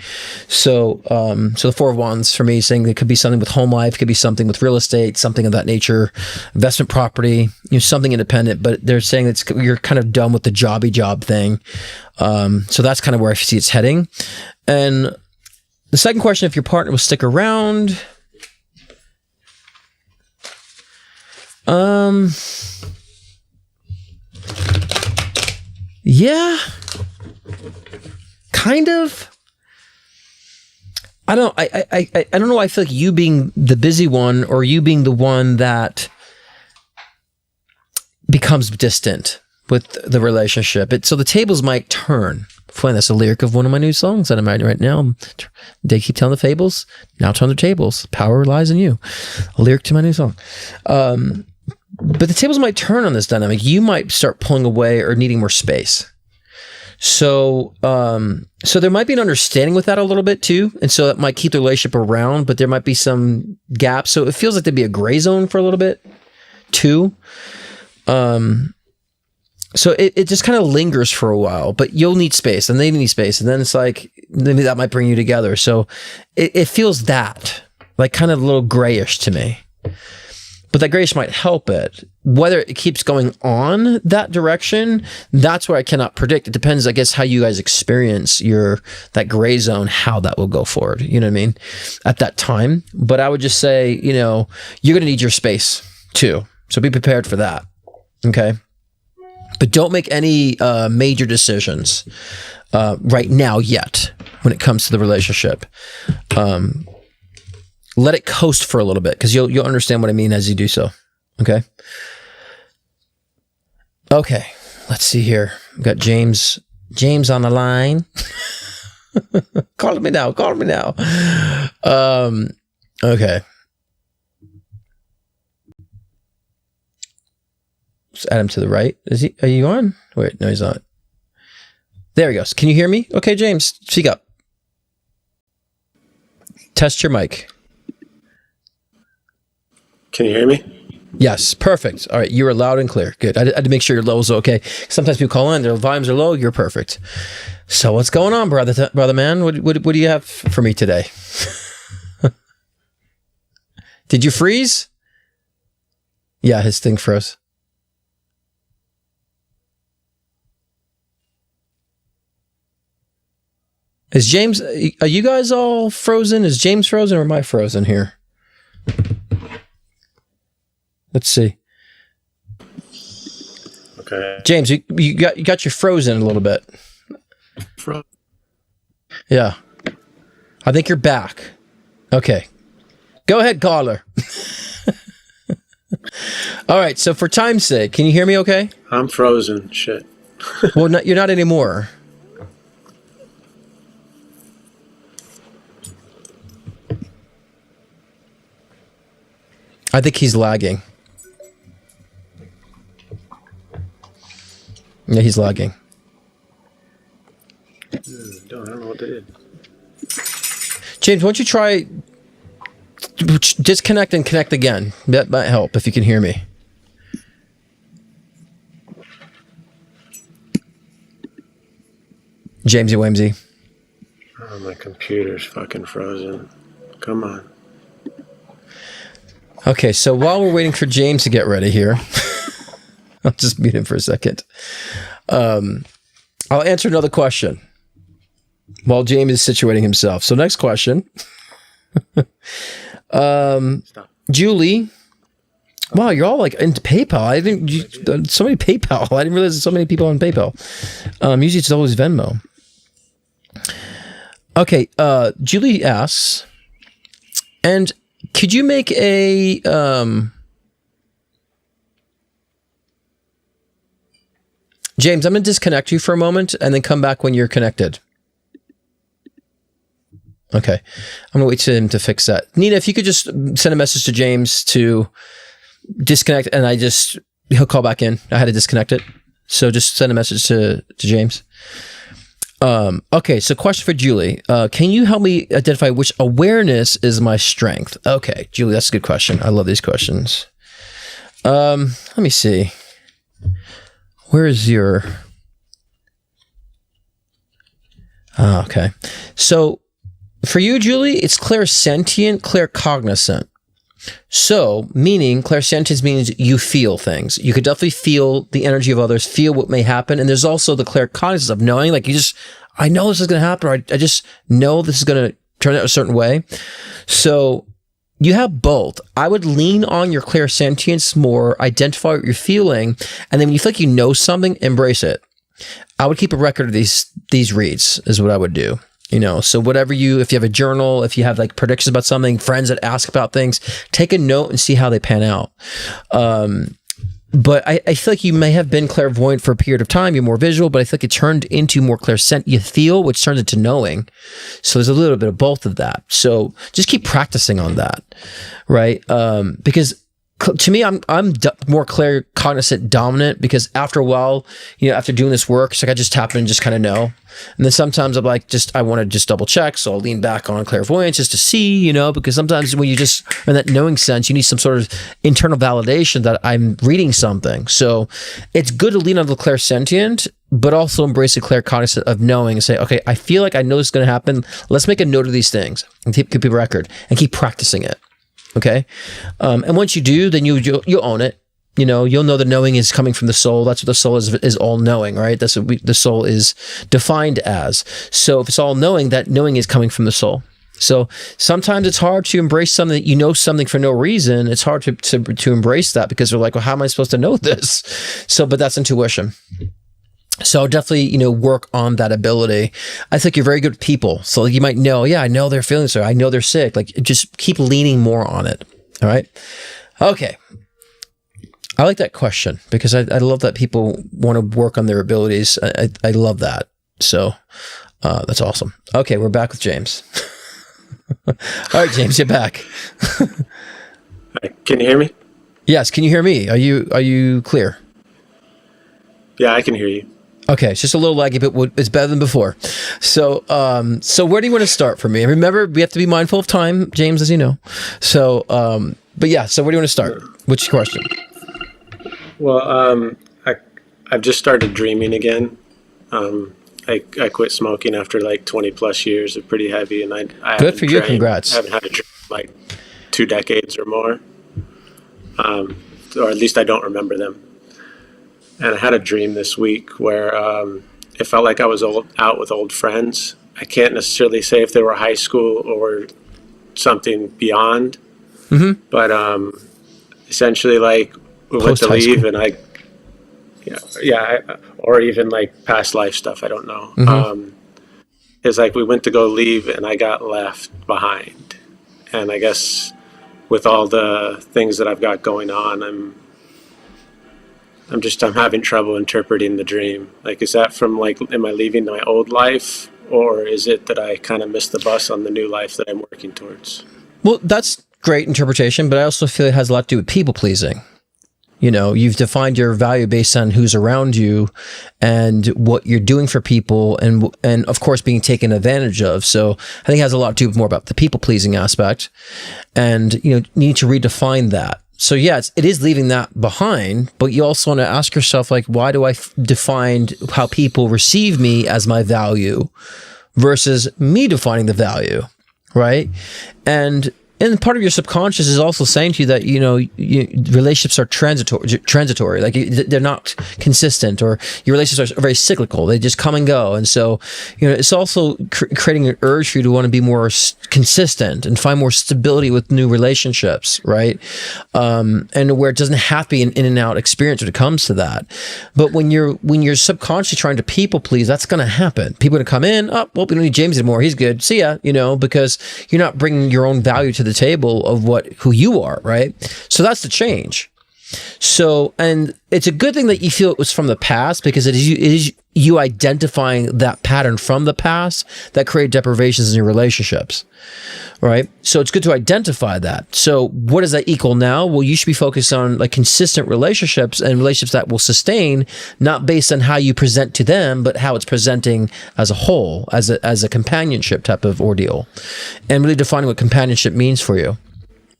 So, the 4 of Wands for me saying it could be something with home life, could be something with real estate, something of that nature, investment property, something independent, but they're saying you're kind of done with the jobby job thing. So that's kind of where I see it's heading. And the second question, if your partner will stick around, yeah, kind of. I don't know. I feel like you being the busy one or you being the one that becomes distant with the relationship. So the tables might turn. Funny, that's a lyric of one of my new songs that I'm writing right now. They keep telling the fables, now turn the tables. Power lies in you. A lyric to my new song. But the tables might turn on this dynamic. You might start pulling away or needing more space. So there might be an understanding with that a little bit too. And so that might keep the relationship around, but there might be some gaps. So it feels like there'd be a gray zone for a little bit too. So it just kind of lingers for a while, but you'll need space and they need space. And then it's like, maybe that might bring you together. So it feels that like kind of a little grayish to me. But that grayish might help it. Whether it keeps going on that direction, that's where I cannot predict. It depends, I guess, how you guys experience that gray zone, how that will go forward. You know what I mean? At that time. But I would just say, you're going to need your space too. So be prepared for that. Okay? But don't make any major decisions right now yet when it comes to the relationship. Let it coast for a little bit because you'll understand what I mean as you do so. Okay. Okay. Let's see here. We've got James on the line. Call me now. Okay. Let's add him to the right. Are you on? Wait, no, he's not. There he goes. Can you hear me? Okay, James, speak up. Test your mic. Can you hear me? Yes, perfect. All right, you were loud and clear. Good. I had to make sure your levels are okay. Sometimes people call in, their volumes are low. You're perfect. So what's going on, brother man? What do you have for me today? Did you freeze? Yeah, his thing froze. Is James? Are you guys all frozen? Is James frozen or am I frozen here? Let's see. Okay. James, you got you frozen a little bit. Yeah. I think you're back. Okay. Go ahead, caller. All right. So for time's sake, can you hear me okay? I'm frozen. Shit. Well, you're not anymore. I think he's lagging. Yeah, he's lagging. I don't know what they did. James, why don't you try disconnect and connect again? That might help if you can hear me. Jamesy Wamsy. Oh, my computer's fucking frozen. Come on. Okay, so while we're waiting for James to get ready here, I'll just mute him for a second. I'll answer another question while James is situating himself. So next question. Julie. Wow, you're all like into PayPal. I didn't so many PayPal. I didn't realize there's so many people on PayPal. Usually it's always Venmo. Okay, Julie asks, and could you make a James, I'm going to disconnect you for a moment and then come back when you're connected. Okay. I'm going to wait for him to fix that. Nina, if you could just send a message to James to disconnect, and he'll call back in. I had to disconnect it. So just send a message to James. Okay, so question for Julie. Can you help me identify which awareness is my strength? Okay, Julie, that's a good question. I love these questions. Let me see. Where is your... okay. So for you, Julie, it's clairsentient, claircognizant. So, meaning clairsentience means you feel things. You could definitely feel the energy of others, feel what may happen. And there's also the claircognizance of knowing, like I know this is going to happen, or I just know this is going to turn out a certain way. So you have both. I would lean on your clairsentience more, identify what you're feeling, and then when you feel like you know something, embrace it. I would keep a record of these reads is what I would do. So whatever if you have a journal, if you have like predictions about something, friends that ask about things, take a note and see how they pan out. But I feel like you may have been clairvoyant for a period of time. You're more visual, but I feel like it turned into more clairsentient. You feel, which turns into knowing. So there's a little bit of both of that. So just keep practicing on that, right? Because to me, I'm more claircognizant dominant, because after a while, after doing this work, it's like I just tap in and just kind of know. And then sometimes I'm like, I want to just double check. So I'll lean back on clairvoyance just to see, because sometimes when you just in that knowing sense, you need some sort of internal validation that I'm reading something. So it's good to lean on the clairsentient, but also embrace the claircognizant of knowing and say, okay, I feel like I know this is going to happen. Let's make a note of these things and keep a record and keep practicing it. Okay. And once you do, then you'll own it. You'll know the knowing is coming from the soul. That's what the soul is all knowing, right? That's what the soul is defined as. So if it's all knowing, that knowing is coming from the soul. So sometimes it's hard to embrace something that something for no reason. It's hard to embrace that, because they're like, well, how am I supposed to know this? But that's intuition. So definitely, work on that ability. I think you're very good with people. So you might know, I know they're feeling so. I know they're sick. Like, just keep leaning more on it. All right. Okay. I like that question, because I love that people want to work on their abilities. I love that. So that's awesome. Okay. We're back with James. All right, James, you're back. Can you hear me? Yes. Can you hear me? Are you clear? Yeah, I can hear you. Okay, it's just a little laggy, but it's better than before. So, where do you want to start for me? Remember, we have to be mindful of time, James, as you know. So, but yeah, so where do you want to start? Which question? Well, I've just started dreaming again. I quit smoking after like 20 plus years of pretty heavy, and I good for you. Congrats. I haven't had a drink in like 2 decades or more, or at least I don't remember them. And I had a dream this week where it felt like I was out with old friends. I can't necessarily say if they were high school or something beyond, but essentially, like, we went to leave, and or even like past life stuff. I don't know. is like we went to go leave and I got left behind. And I guess with all the things that I've got going on, I'm having trouble interpreting the dream. Like, is that from like, am I leaving my old life, or is it that I kind of missed the bus on the new life that I'm working towards? Well, that's great interpretation, but I also feel it has a lot to do with people pleasing. You know, you've defined your value based on who's around you and what you're doing for people, and of course being taken advantage of. So I think it has a lot to do more about the people pleasing aspect, and you know, need to redefine that. So yeah, it is leaving that behind, but you also want to ask yourself, like, why do I define how people receive me as my value versus me defining the value, right? And part of your subconscious is also saying to you that, you know, relationships are transitory, like they're not consistent, or your relationships are very cyclical. They just come and go. And so, you know, it's also creating an urge for you to want to be more consistent and find more stability with new relationships, right? And where it doesn't have to be an in and out experience when it comes to that. But when you're subconsciously trying to people please, that's going to happen. People are going to come in, oh, well, we don't need James anymore. He's good. See ya, you know, because you're not bringing your own value to the table of who you are, right? So that's the change. So, and it's a good thing that you feel it was from the past, because it is you identifying that pattern from the past that create deprivations in your relationships, right? So it's good to identify that. So what does that equal now? Well, you should be focused on like consistent relationships, and relationships that will sustain, not based on how you present to them, but how it's presenting as a whole, as a companionship type of ordeal, and really defining what companionship means for you.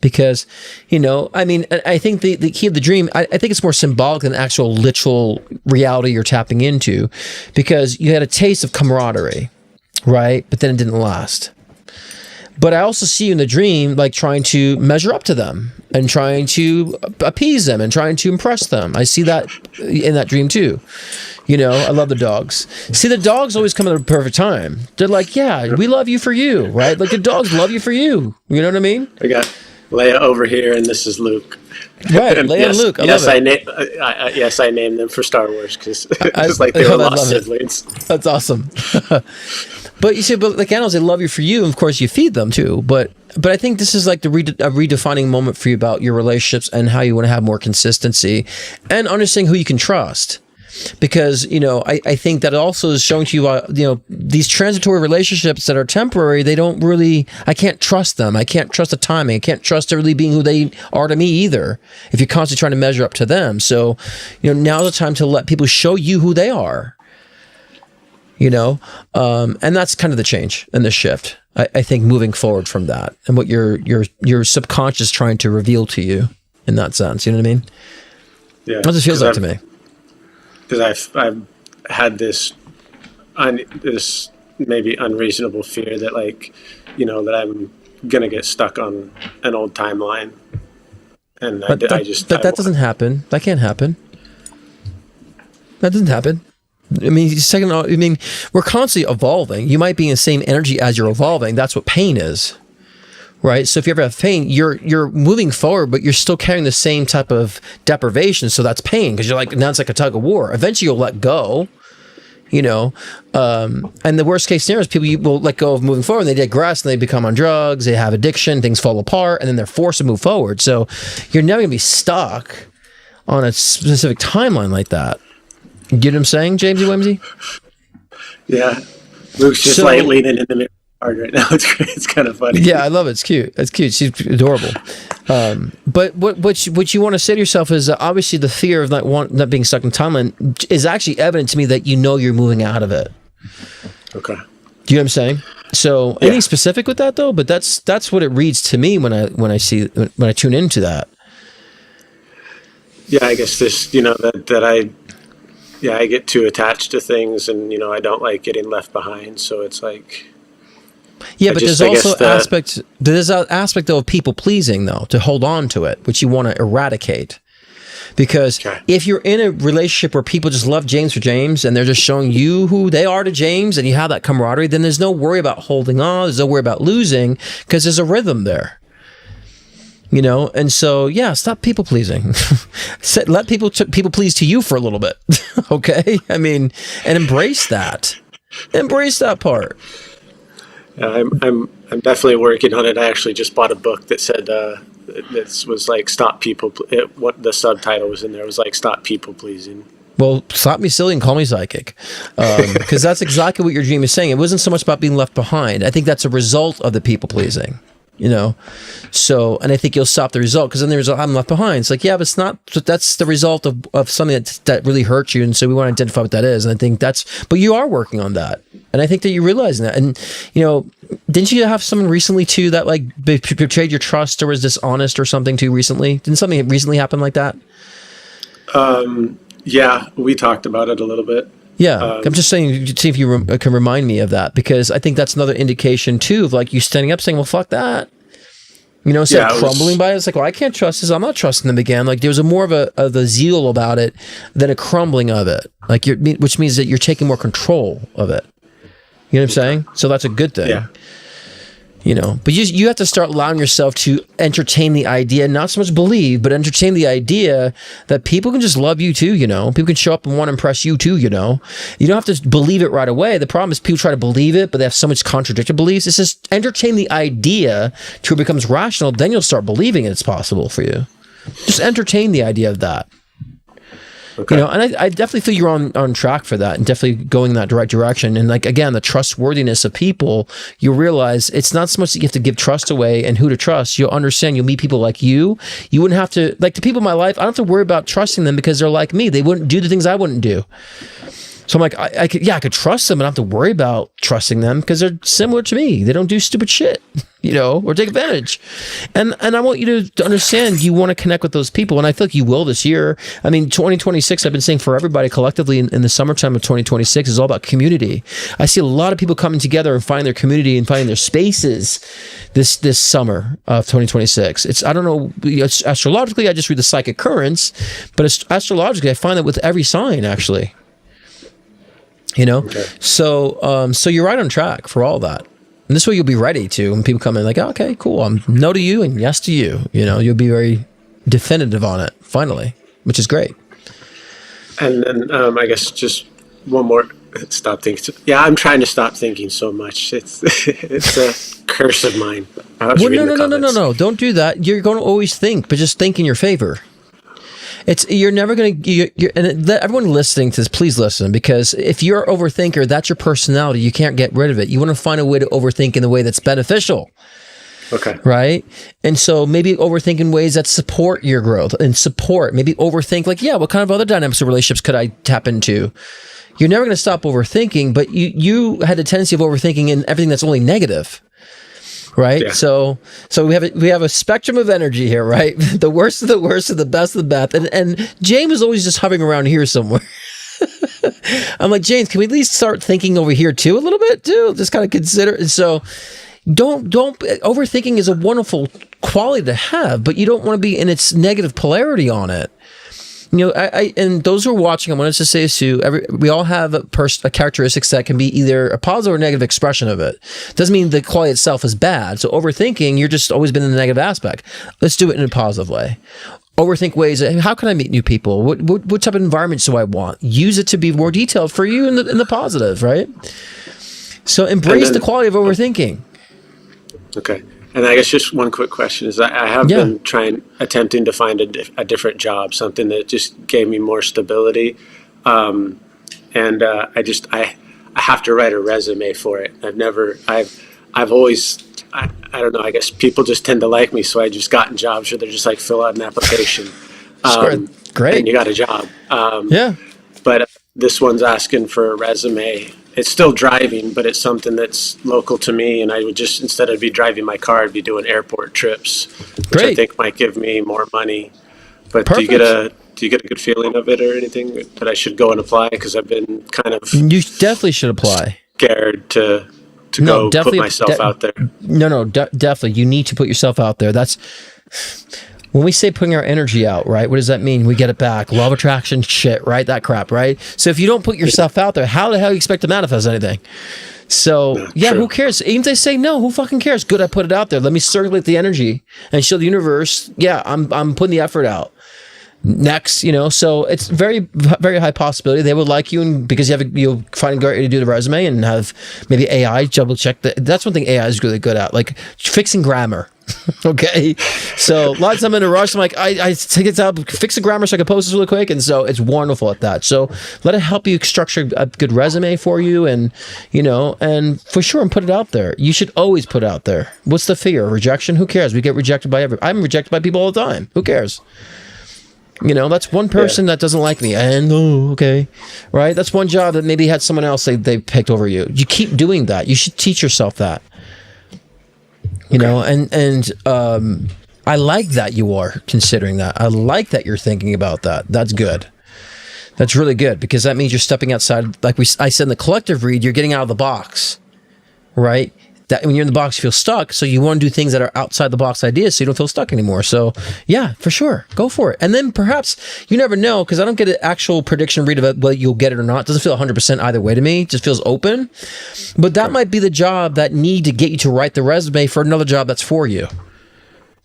Because, you know, I mean, I think the key of the dream, I think it's more symbolic than actual literal reality you're tapping into, because you had a taste of camaraderie, right? But then it didn't last. But I also see you in the dream, like trying to measure up to them and trying to appease them and trying to impress them. I see that in that dream too. You know, I love the dogs. See, the dogs always come at the perfect time. They're like, yeah, we love you for you, right? Like the dogs love you for you. You know what I mean? I got Leia over here, and this is Luke. Right, Leia and Luke. I love it. Yes, I named them for Star Wars because like they were lost siblings. That's awesome. But you see, but like animals, they love you for you, and of course you feed them too. But I think this is like a redefining moment for you about your relationships and how you want to have more consistency and understanding who you can trust. Because, you know, I think that also is showing to you, you know, these transitory relationships that are temporary, I can't trust them. I can't trust the timing. I can't trust really being who they are to me either, if you're constantly trying to measure up to them. So, you know, now's the time to let people show you who they are, you know, and that's kind of the change and the shift, I think, moving forward from that, and what your subconscious trying to reveal to you in that sense. You know what I mean? Yeah. That's what it feels like to me. Because I've had this maybe unreasonable fear that, like, you know, that I'm gonna get stuck on an old timeline, and that doesn't happen. That can't happen. That doesn't happen. I mean, we're constantly evolving. You might be in the same energy as you're evolving. That's what pain is. Right. So if you ever have pain, you're moving forward, but you're still carrying the same type of deprivation. So that's pain, because you're like, now it's like a tug of war. Eventually you'll let go, you know. And the worst case scenario is people will let go of moving forward, and they digress, and they become on drugs, they have addiction, things fall apart, and then they're forced to move forward. So you're never going to be stuck on a specific timeline like that. You get what I'm saying, Jamesy Whimsy? Yeah. Luke's just like leaning in the mirror hard right now. It's great. It's kind of funny. Yeah, I love it. It's cute. It's cute. She's adorable. But what you want to say to yourself is obviously the fear of not being stuck in timeline is actually evident to me that you know you're moving out of it. Okay. Do you know what I'm saying? So anything specific with that though? But that's what it reads to me when I tune into that. Yeah, I guess this, you know, I get too attached to things, and, you know, I don't like getting left behind. So it's like. Yeah, but there's also an aspect of people pleasing though, to hold on to it, which you want to eradicate. Because if you're in a relationship where people just love James for James, and they're just showing you who they are to James, and you have that camaraderie, then there's no worry about holding on. There's no worry about losing, because there's a rhythm there. You know, and so yeah, stop people pleasing. Let people please to you for a little bit, okay? I mean, and embrace that part. I'm definitely working on it. I actually just bought a book that said this was like stop people. What the subtitle was in there was like stop people pleasing. Well, stop me silly and call me psychic, because that's exactly what your dream is saying. It wasn't so much about being left behind. I think that's a result of the people pleasing, you know. So, and I think you'll stop the result, because then there's I'm left behind. It's like, yeah, but it's not. That's the result of something that really hurts you, and so we want to identify what that is. And I think but you are working on that, and I think that you're realizing that. And you know, didn't you have someone recently too that like betrayed your trust or was dishonest or something too recently? Didn't something recently happen like that? Yeah, we talked about it a little bit. Yeah, I'm just saying, see if you can remind me of that, because I think that's another indication too of like you standing up saying, well, fuck that. You know, instead of crumbling by it, it's like, well, I can't trust this. I'm not trusting them again. Like there was more of a zeal about it than a crumbling of it. Like which means that you're taking more control of it. You know what I'm saying? So that's a good thing. Yeah. You know, but you have to start allowing yourself to entertain the idea, not so much believe, but entertain the idea that people can just love you too, you know. People can show up and want to impress you too, you know. You don't have to believe it right away. The problem is people try to believe it, but they have so much contradictory beliefs. It's just entertain the idea till it becomes rational, then you'll start believing it's possible for you. Just entertain the idea of that. Okay. You know, and I definitely feel you're on track for that and definitely going in that right direction. And like, again, the trustworthiness of people, you realize it's not so much that you have to give trust away and who to trust. You'll understand, you'll meet people like you. You wouldn't have to, like the people in my life, I don't have to worry about trusting them because they're like me. They wouldn't do the things I wouldn't do. So I'm like, I could trust them, but I don't have to worry about trusting them because they're similar to me. They don't do stupid shit, you know, or take advantage. And I want you to understand you want to connect with those people. And I feel like you will this year. I mean, 2026, I've been saying for everybody collectively in the summertime of 2026 is all about community. I see a lot of people coming together and finding their community and finding their spaces this summer of 2026. It's, I don't know, it's astrologically, I just read the psychic currents, but it's astrologically, I find that with every sign actually. You know, okay. So you're right on track for all that. And this way you'll be ready to, when people come in like, oh, okay, cool. I'm no to you and yes to you. You know, you'll be very definitive on it finally, which is great. And I guess just one more, stop thinking. Yeah, I'm trying to stop thinking so much. It's a curse of mine. Well, no. Don't do that. You're going to always think, but just think in your favor. You're never going to, and everyone listening to this, please listen, because if you're an overthinker, that's your personality. You can't get rid of it. You want to find a way to overthink in the way that's beneficial. Okay. Right? And so maybe overthink in ways that support your growth and support. Maybe overthink like, yeah, what kind of other dynamics of relationships could I tap into? You're never going to stop overthinking, but you had a tendency of overthinking in everything that's only negative. Right. Yeah. So we have a spectrum of energy here, right? The worst of the worst and the best of the best. And James is always just hovering around here somewhere. I'm like, James, can we at least start thinking over here too a little bit too? Just kind of consider. And so don't overthinking is a wonderful quality to have, but you don't want to be in its negative polarity on it. You know, I and those who are watching, I wanted to say this too. We all have a characteristics that can be either a positive or negative expression of it. Doesn't mean the quality itself is bad. So overthinking, you're just always been in the negative aspect. Let's do it in a positive way. Overthink ways. How can I meet new people? What type of environments do I want? Use it to be more detailed for you in the positive, right? So embrace the quality of overthinking. Okay. And I guess just one quick question is I have been attempting to find a different job, something that just gave me more stability. I have to write a resume for it. I've always, I don't know, I guess people just tend to like me. So I just gotten jobs where they're just like, fill out an application. Great. And you got a job. Yeah. But this one's asking for a resume. It's still driving, but it's something that's local to me. And I would just, instead of be driving my car, I'd be doing airport trips, which I think might give me more money. But do you get a good feeling of it or anything that I should go and apply? Because I've been kind of. You definitely should apply. Scared to go put myself out there. Definitely. You need to put yourself out there. That's. When we say putting our energy out, right? What does that mean? We get it back. Law of attraction shit, right? That crap, right? So if you don't put yourself out there, how the hell do you expect to manifest anything? So, who cares? Even if they say no, who fucking cares? Good, I put it out there. Let me circulate the energy and show the universe, I'm putting the effort out. next, so it's very, very high possibility they would like you, and because you'll find a great way to do the resume and have maybe AI double check that. That's one thing AI is really good at, like fixing grammar. Okay, so a lot of time in a rush, I'm like, I take it out, fix the grammar so I can post this really quick, and so it's wonderful at that. So let it help you structure a good resume for you, and and for sure, and put it out there. You should always put it out there. What's the fear? Rejection? Who cares? We get rejected by I'm rejected by people all the time. Who cares? That's one person that doesn't like me, and okay, right? That's one job that maybe had someone else they picked over you. You keep doing that. You should teach yourself that. And I like that you are considering that. I like that you're thinking about that. That's good. That's really good, because that means you're stepping outside. Like I said in the collective read, you're getting out of the box, right? That when you're in the box, you feel stuck. So you want to do things that are outside the box ideas, so you don't feel stuck anymore. So yeah, for sure, go for it. And then perhaps, you never know, because I don't get an actual prediction read about whether you'll get it or not. It doesn't feel 100% either way to me. It just feels open. But that might be the job that need to get you to write the resume for another job that's for you.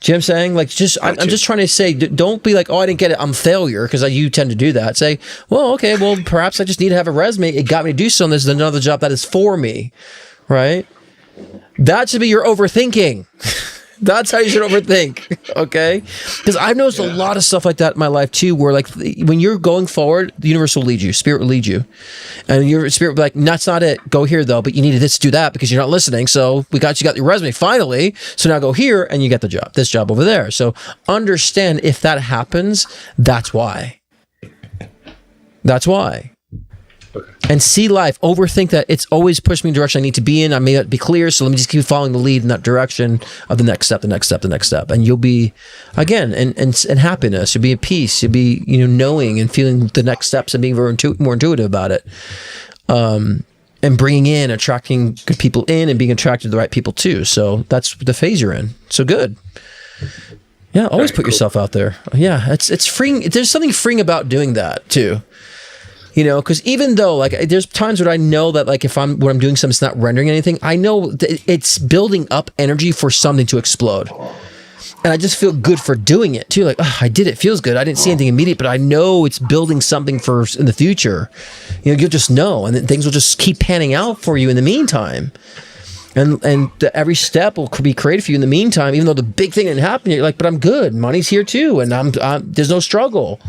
Do you know what I'm saying? Like, I'm just trying to say, don't be like, oh, I didn't get it, I'm a failure, because you tend to do that. Say, well, okay, well, perhaps I just need to have a resume. It got me to do something. This is another job that is for me, right? That should be your overthinking. That's how you should overthink, okay? Because I've noticed a lot of stuff like that in my life too, where like when you're going forward, the universe will lead you, spirit will lead you, and your spirit will be like, that's not it. Go here though, but you needed this to do that because you're not listening. So you got your resume finally. So now go here and you get the job, this job over there. So understand, if that happens, that's why. That's why. And see life, overthink that it's always pushed me in the direction I need to be in. I may not be clear, so let me just keep following the lead in that direction of the next step, the next step, the next step. And you'll be, again, and happiness. You'll be at peace. You'll be, knowing and feeling the next steps and being more intuitive about it. And bringing in, attracting good people in, and being attracted to the right people too. So that's the phase you're in. So good. Yeah, always put yourself out there. Yeah, it's freeing. There's something freeing about doing that too. Because even though like there's times where I know that like when I'm doing something, it's not rendering anything, I know that it's building up energy for something to explode. And I just feel good for doing it too. Like, oh, I did it. Feels good. I didn't see anything immediate, but I know it's building something for in the future. You'll just know, and then things will just keep panning out for you in the meantime. And every step will be created for you in the meantime, even though the big thing didn't happen. You're like, but I'm good. Money's here too, and I'm there's no struggle.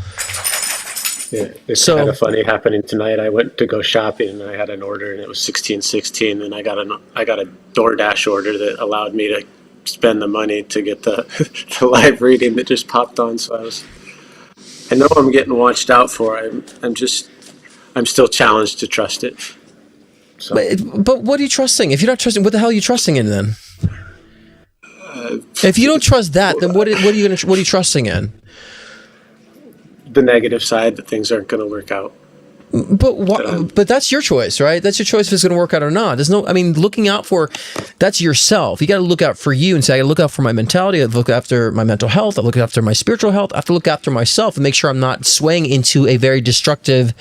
Yeah, it's kind of funny happening tonight. I went to go shopping and I had an order and it was 16.16, and I got a DoorDash order that allowed me to spend the money to get the live reading that just popped on. So I know I'm getting watched out for. I'm still challenged to trust it. So. But what are you trusting? If you're not trusting, what the hell are you trusting in then? If you don't trust that, then what are you trusting in? The negative side, that things aren't going to work out. But that's your choice, right? That's your choice if it's going to work out or not. Looking out for, that's yourself. You got to look out for you and say, I got to look out for my mentality. I have to look after my mental health. I look after my spiritual health. I have to look after myself and make sure I'm not swaying into a very destructive,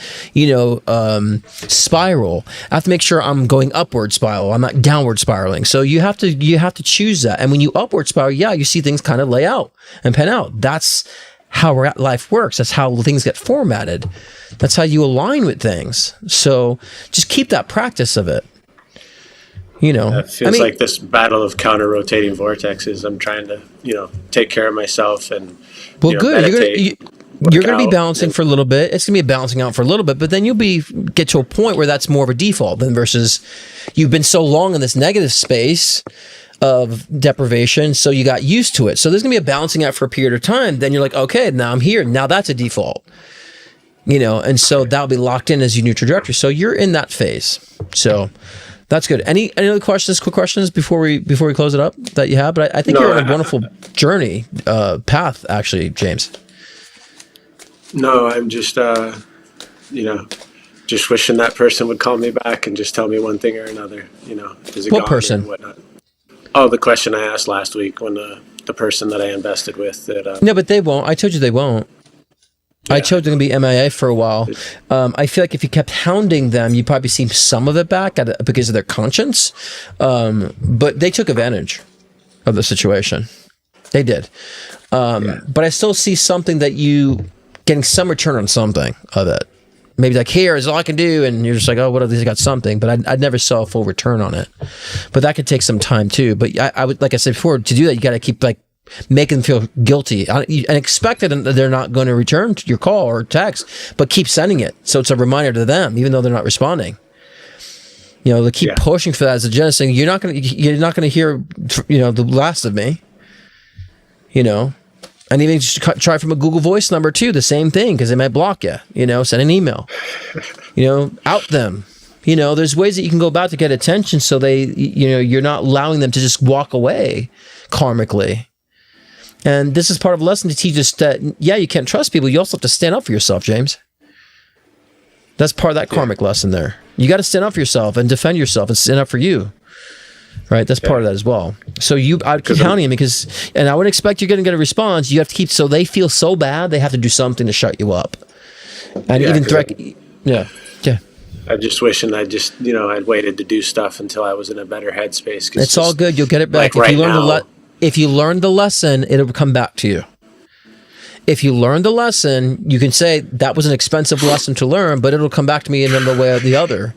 spiral. I have to make sure I'm going upward spiral. I'm not downward spiraling. So you have to choose that. And when you upward spiral, you see things kind of lay out and pan out. That's how life works. That's how things get formatted. That's how you align with things. So just keep that practice of it. It feels like this battle of counter-rotating vortexes. I'm trying to, take care of myself and good. Meditate, you're going to be balancing for a little bit. It's going to be balancing out for a little bit, but then you'll get to a point where that's more of a default than versus you've been so long in this negative space of deprivation, so you got used to it. So there's gonna be a balancing out for a period of time. Then you're like, okay, now I'm here. Now that's a default, and so that'll be locked in as your new trajectory. So you're in that phase. So that's good. Any other questions? Quick questions before we close it up that you have? But I think you're on a wonderful journey path, actually, James. No, I'm just just wishing that person would call me back and just tell me one thing or another. Is it what gone person? or whatnot. Oh, the question I asked last week when the person that I invested with. No, but they won't. I told you they won't. Yeah. I told them to be MIA for a while. I feel like if you kept hounding them, you'd probably see some of it back because of their conscience. But they took advantage of the situation. They did. But I still see something that you getting some return on something of it. Maybe like, here is all I can do, and you're just like, oh, what at least I got something. But I never saw a full return on it. But that could take some time too. But I would, like I said before, to do that, you got to keep like making them feel guilty and expect that they're not going to return your call or text, but keep sending it so it's a reminder to them, even though they're not responding. You know, they keep pushing for that as a agenda, saying you're not going to hear, you know, the last of me. You know. And even just try from a Google Voice number too, the same thing, because they might block you, you know, send an email, you know, out them. You know, there's ways that you can go about to get attention so they, you know, you're not allowing them to just walk away karmically. And this is part of a lesson to teach us that, yeah, you can't trust people. You also have to stand up for yourself, James. That's part of that karmic lesson there. You got to stand up for yourself and defend yourself and stand up for you. Right, that's part of that as well. So I'd keep counting because, and I would expect you're going to get a response. You have to keep, so they feel so bad, they have to do something to shut you up. And even I just wishing I just, you know, I'd waited to do stuff until I was in a better headspace. It's all good. You'll get it back. Like if you learn the lesson, it'll come back to you. If you learn the lesson, you can say that was an expensive lesson to learn, but it'll come back to me in one way or the other.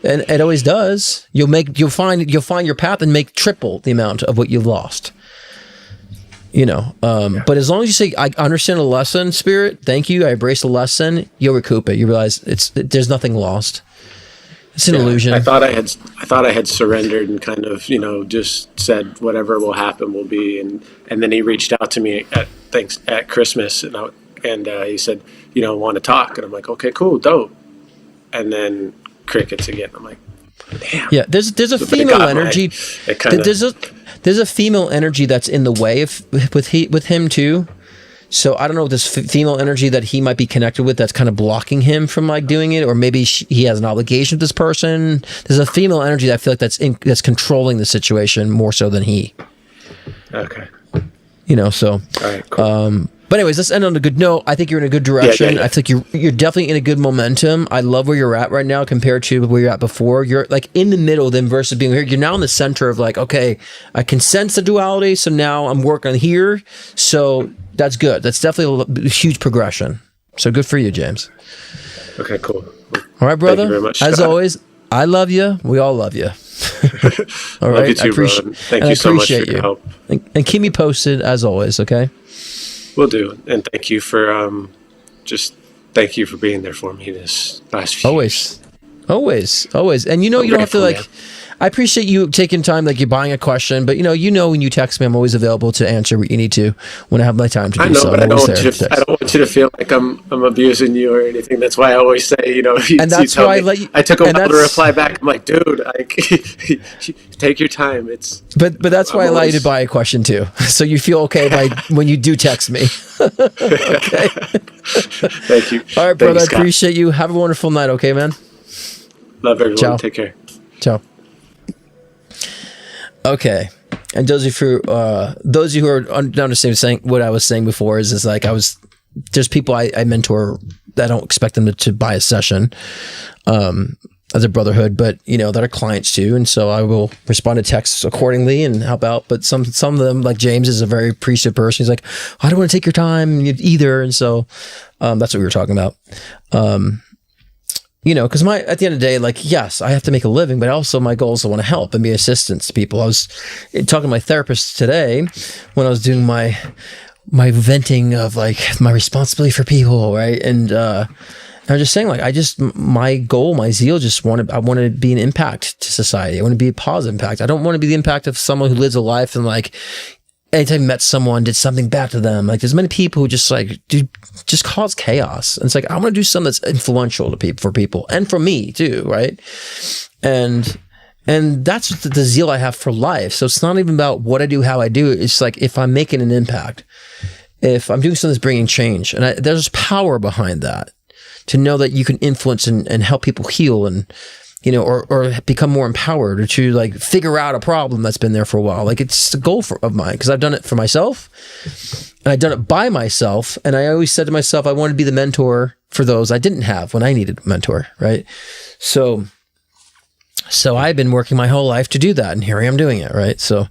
And it always does. You'll find your path and make triple the amount of what you lost. You know, but as long as you say, I understand the lesson, Spirit, thank you, I embrace the lesson, you'll recoup it. You realize there's nothing lost. It's an illusion. I thought I had surrendered and kind of, you know, just said whatever will happen will be, and then he reached out to me at Christmas, and he said, you know, want to talk, and I'm like, okay, cool, dope, and then crickets again. I'm like, damn. Yeah, there's a female energy. There's a female energy that's in the way with him too. So I don't know if this female energy that he might be connected with that's kind of blocking him from like doing it, or maybe he has an obligation with this person. There's a female energy that I feel like that's controlling the situation more so than he. Okay. You know, so. All right, cool. But anyways, let's end on a good note. I think you're in a good direction. I think you're definitely in a good momentum. I love where you're at right now compared to where you're at before. You're like in the middle then versus being here. You're now in the center of like, okay, I can sense the duality, so now I'm working here. So that's good. That's definitely a huge progression. So good for you, James. Okay, cool. All right, brother. Thank you very much, as Scott. always, I love you. We all love you. All right. Love you too, bro. Thank you so much for your help. And keep me posted as always, okay? Will do. And thank you for thank you for being there for me this last few years. Always. And you know, you don't have to like, I appreciate you taking time, like you're buying a question, but you know, when you text me, I'm always available to answer what you need to when I have my time to do so. But I don't want you to feel like I'm abusing you or anything. That's why I always say, you know, and that's why I took a while to reply back. I'm like, dude, take your time. But that's why I allow you to buy a question too, so you feel okay when you do text me. Okay. Thank you. All right, brother. I appreciate you. Have a wonderful night. Okay, man. Love everyone. Ciao. Take care. Ciao. Okay, and those of you who are understanding what I was saying before is like there's people I mentor that I don't expect them to buy a session as a brotherhood, but you know that are clients too, and so I will respond to texts accordingly and help out. But some of them, like James, is a very appreciative person. He's like, I don't want to take your time either, and so that's what we were talking about. You know, because at the end of the day, like, yes, I have to make a living, but also my goal is I want to help and be assistance to people. I was talking to my therapist today when I was doing my venting of like my responsibility for people, right? And I was just saying, like, my goal, my zeal, I want to be an impact to society. I want to be a positive impact. I don't want to be the impact of someone who lives a life and like, anytime you met someone, did something bad to them. Like there's many people who just cause chaos. And it's like, I want to do something that's influential for people and for me too. Right. And that's the zeal I have for life. So it's not even about what I do, how I do it. It's like, if I'm making an impact, if I'm doing something that's bringing change, and there's power behind that to know that you can influence and help people heal and, you know, or become more empowered, or to like figure out a problem that's been there for a while. Like it's the goal of mine, because I've done it for myself and I've done it by myself. And I always said to myself, I want to be the mentor for those I didn't have when I needed a mentor. Right. So I've been working my whole life to do that. And here I am doing it. Right. So,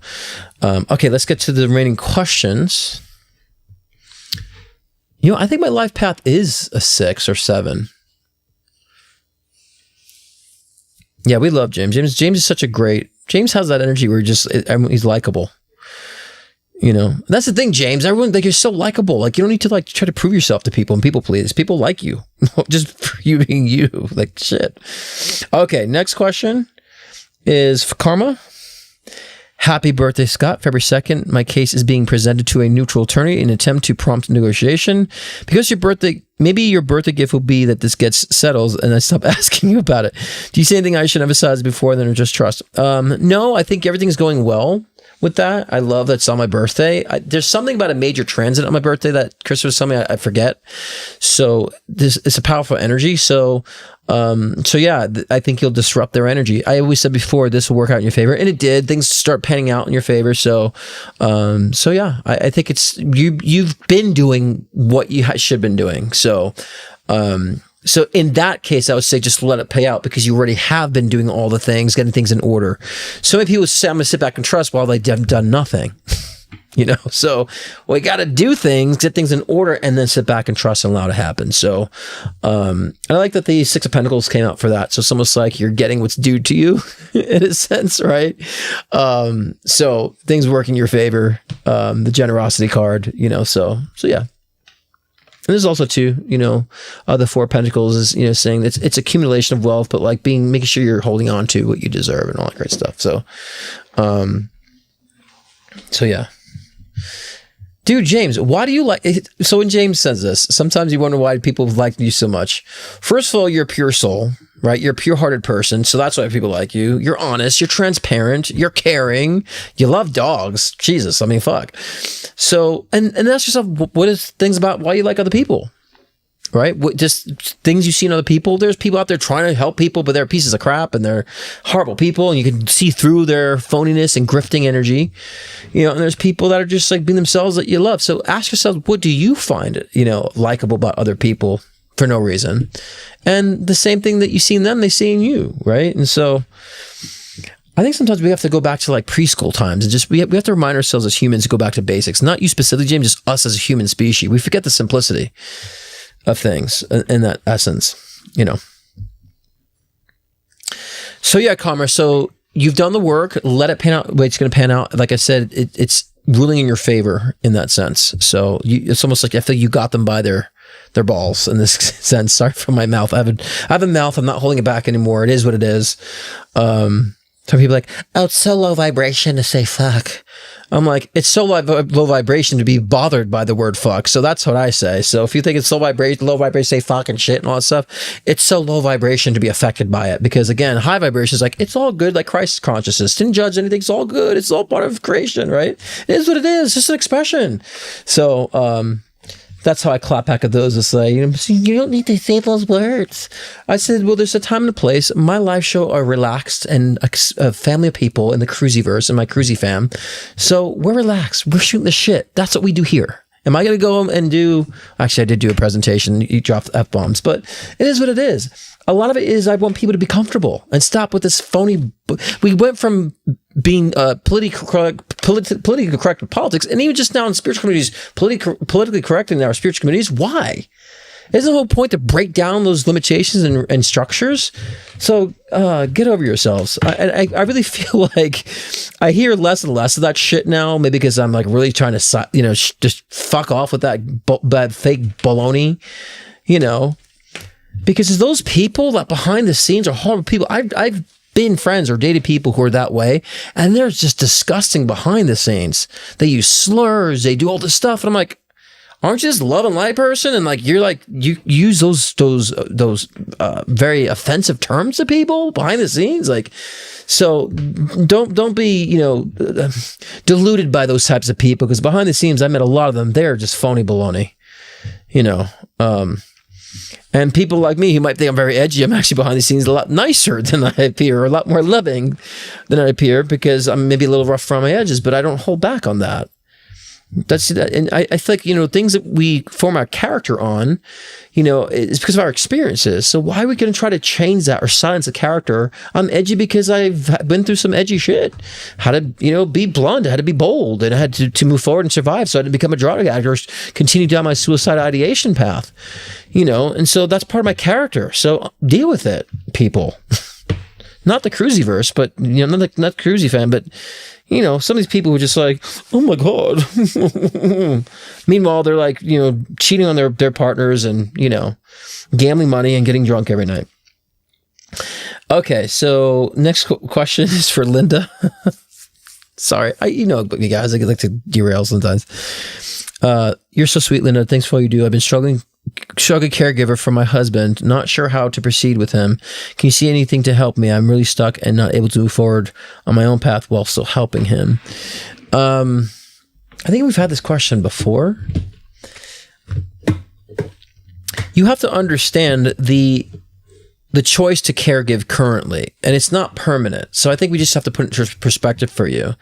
okay, let's get to the remaining questions. You know, I think my life path is a 6 or 7. Yeah, we love James. James is such a great. James has that energy where he's likable. You know, that's the thing, James. Everyone, like, you're so likable. Like, you don't need to like try to prove yourself to people and people please. People like you just for you being you. Like, shit. Okay, next question is for Karma. Happy birthday, Scott. February 2nd. My case is being presented to a neutral attorney in an attempt to prompt negotiation. Because maybe your birthday gift will be that this gets settled and I stop asking you about it. Do you see anything I should emphasize before then or just trust? No, I think everything's going well with that. I love that it's on my birthday. There's something about a major transit on my birthday that Chris was telling me I forget. So it's a powerful energy. So yeah, I think you'll disrupt their energy. I always said before this will work out in your favor, and it did. Things start panning out in your favor. So yeah, I think it's you've been doing what you should have been doing. So in that case, I would say just let it pay out because you already have been doing all the things, getting things in order. So if people say, I'm going to sit back and trust while they've done nothing, you know, so we got to do things, get things in order, and then sit back and trust and allow it to happen. So I like that the 6 of Pentacles came out for that. So it's almost like you're getting what's due to you in a sense, right? So things work in your favor. The generosity card, you know, so yeah. And there's also too, you know, the 4 of Pentacles is, you know, saying that it's accumulation of wealth, but like making sure you're holding on to what you deserve and all that great stuff. So yeah. Dude, James, why do you like it? So when James says this, sometimes you wonder why people like you so much. First of all, you're a pure soul, right? You're a pure-hearted person, so that's why people like you. You're honest, you're transparent, you're caring, you love dogs. Jesus, I mean, fuck. So, and ask yourself, what is things about why you like other people, right? Just things you see in other people. There's people out there trying to help people, but they're pieces of crap and they're horrible people, and you can see through their phoniness and grifting energy, you know. And there's people that are just like being themselves that you love. So ask yourself, what do you find, you know, likable about other people for no reason? And the same thing that you see in them, they see in you, right? And so I think sometimes we have to go back to like preschool times and just we have to remind ourselves as humans to go back to basics. Not you specifically, James, just us as a human species. We forget the simplicity of things in that essence, you know. So yeah, Karma. So you've done the work. Let it pan out the way it's going to pan out. Like I said, it's ruling in your favor in that sense. So it's almost like I feel you got them by their balls in this sense. Sorry for my mouth. I have a mouth. I'm not holding it back anymore. It is what it is. Some people are like, oh, it's so low vibration to say fuck. I'm like, it's so low vibration to be bothered by the word fuck. So that's what I say. So if you think it's low vibration, say fuck and shit and all that stuff, it's so low vibration to be affected by it. Because again, high vibration is like, it's all good, like Christ consciousness. Didn't judge anything. It's all good. It's all part of creation, right? It is what it is. It's just an expression. So, that's how I clap back at those. It's like, you don't need to say those words. I said, well, there's a time and a place. My live show are relaxed and a family of people in the Cruisyverse and my Cruisy fam. So we're relaxed. We're shooting the shit. That's what we do here. Am I going to go and do... Actually, I did do a presentation. You dropped F-bombs. But it is what it is. A lot of it is I want people to be comfortable and stop with this phony... We went from being politically correct with politics, and even just now in spiritual communities, politically correct in our spiritual communities. Why? Isn't the whole point to break down those limitations and structures? So get over yourselves. I really feel like I hear less and less of that shit now, maybe because I'm like really trying to, just fuck off with that fake baloney, because those people that behind the scenes are horrible people. I've been friends or dated people who are that way, and they're just disgusting behind the scenes. They use slurs, they do all this stuff, and I'm like, aren't you just a love and light person? And like, you're like, you use those very offensive terms to people behind the scenes. Like, so don't be, deluded by those types of people, because behind the scenes, I met a lot of them. They're just phony baloney, and people like me who might think I'm very edgy, I'm actually behind the scenes a lot nicer than I appear, a lot more loving than I appear, because I'm maybe a little rough around my edges, but I don't hold back on that. That's that, and I feel like things that we form our character on, it's because of our experiences. So why are we going to try to change that or silence a character? I'm edgy because I've been through some edgy shit. How to be blunt, I had to be bold, and I had to move forward and survive. So I had to become a drug addict or continue down my suicide ideation path. And so that's part of my character. So deal with it, people. Not the Cruisyverse, but not the Cruisy fan, but. Some of these people who are just like, oh my God. Meanwhile, they're like, cheating on their partners and, gambling money and getting drunk every night. Okay, so next question is for Linda. Sorry, you guys, I like to derail sometimes. You're so sweet, Linda. Thanks for all you do. I've been struggling caregiver for my husband. Not sure how to proceed with him. Can you see anything to help me? I'm really stuck and not able to move forward on my own path while still helping him. I think we've had this question before. You have to understand the choice to caregive currently, and it's not permanent. So I think we just have to put it into perspective for you.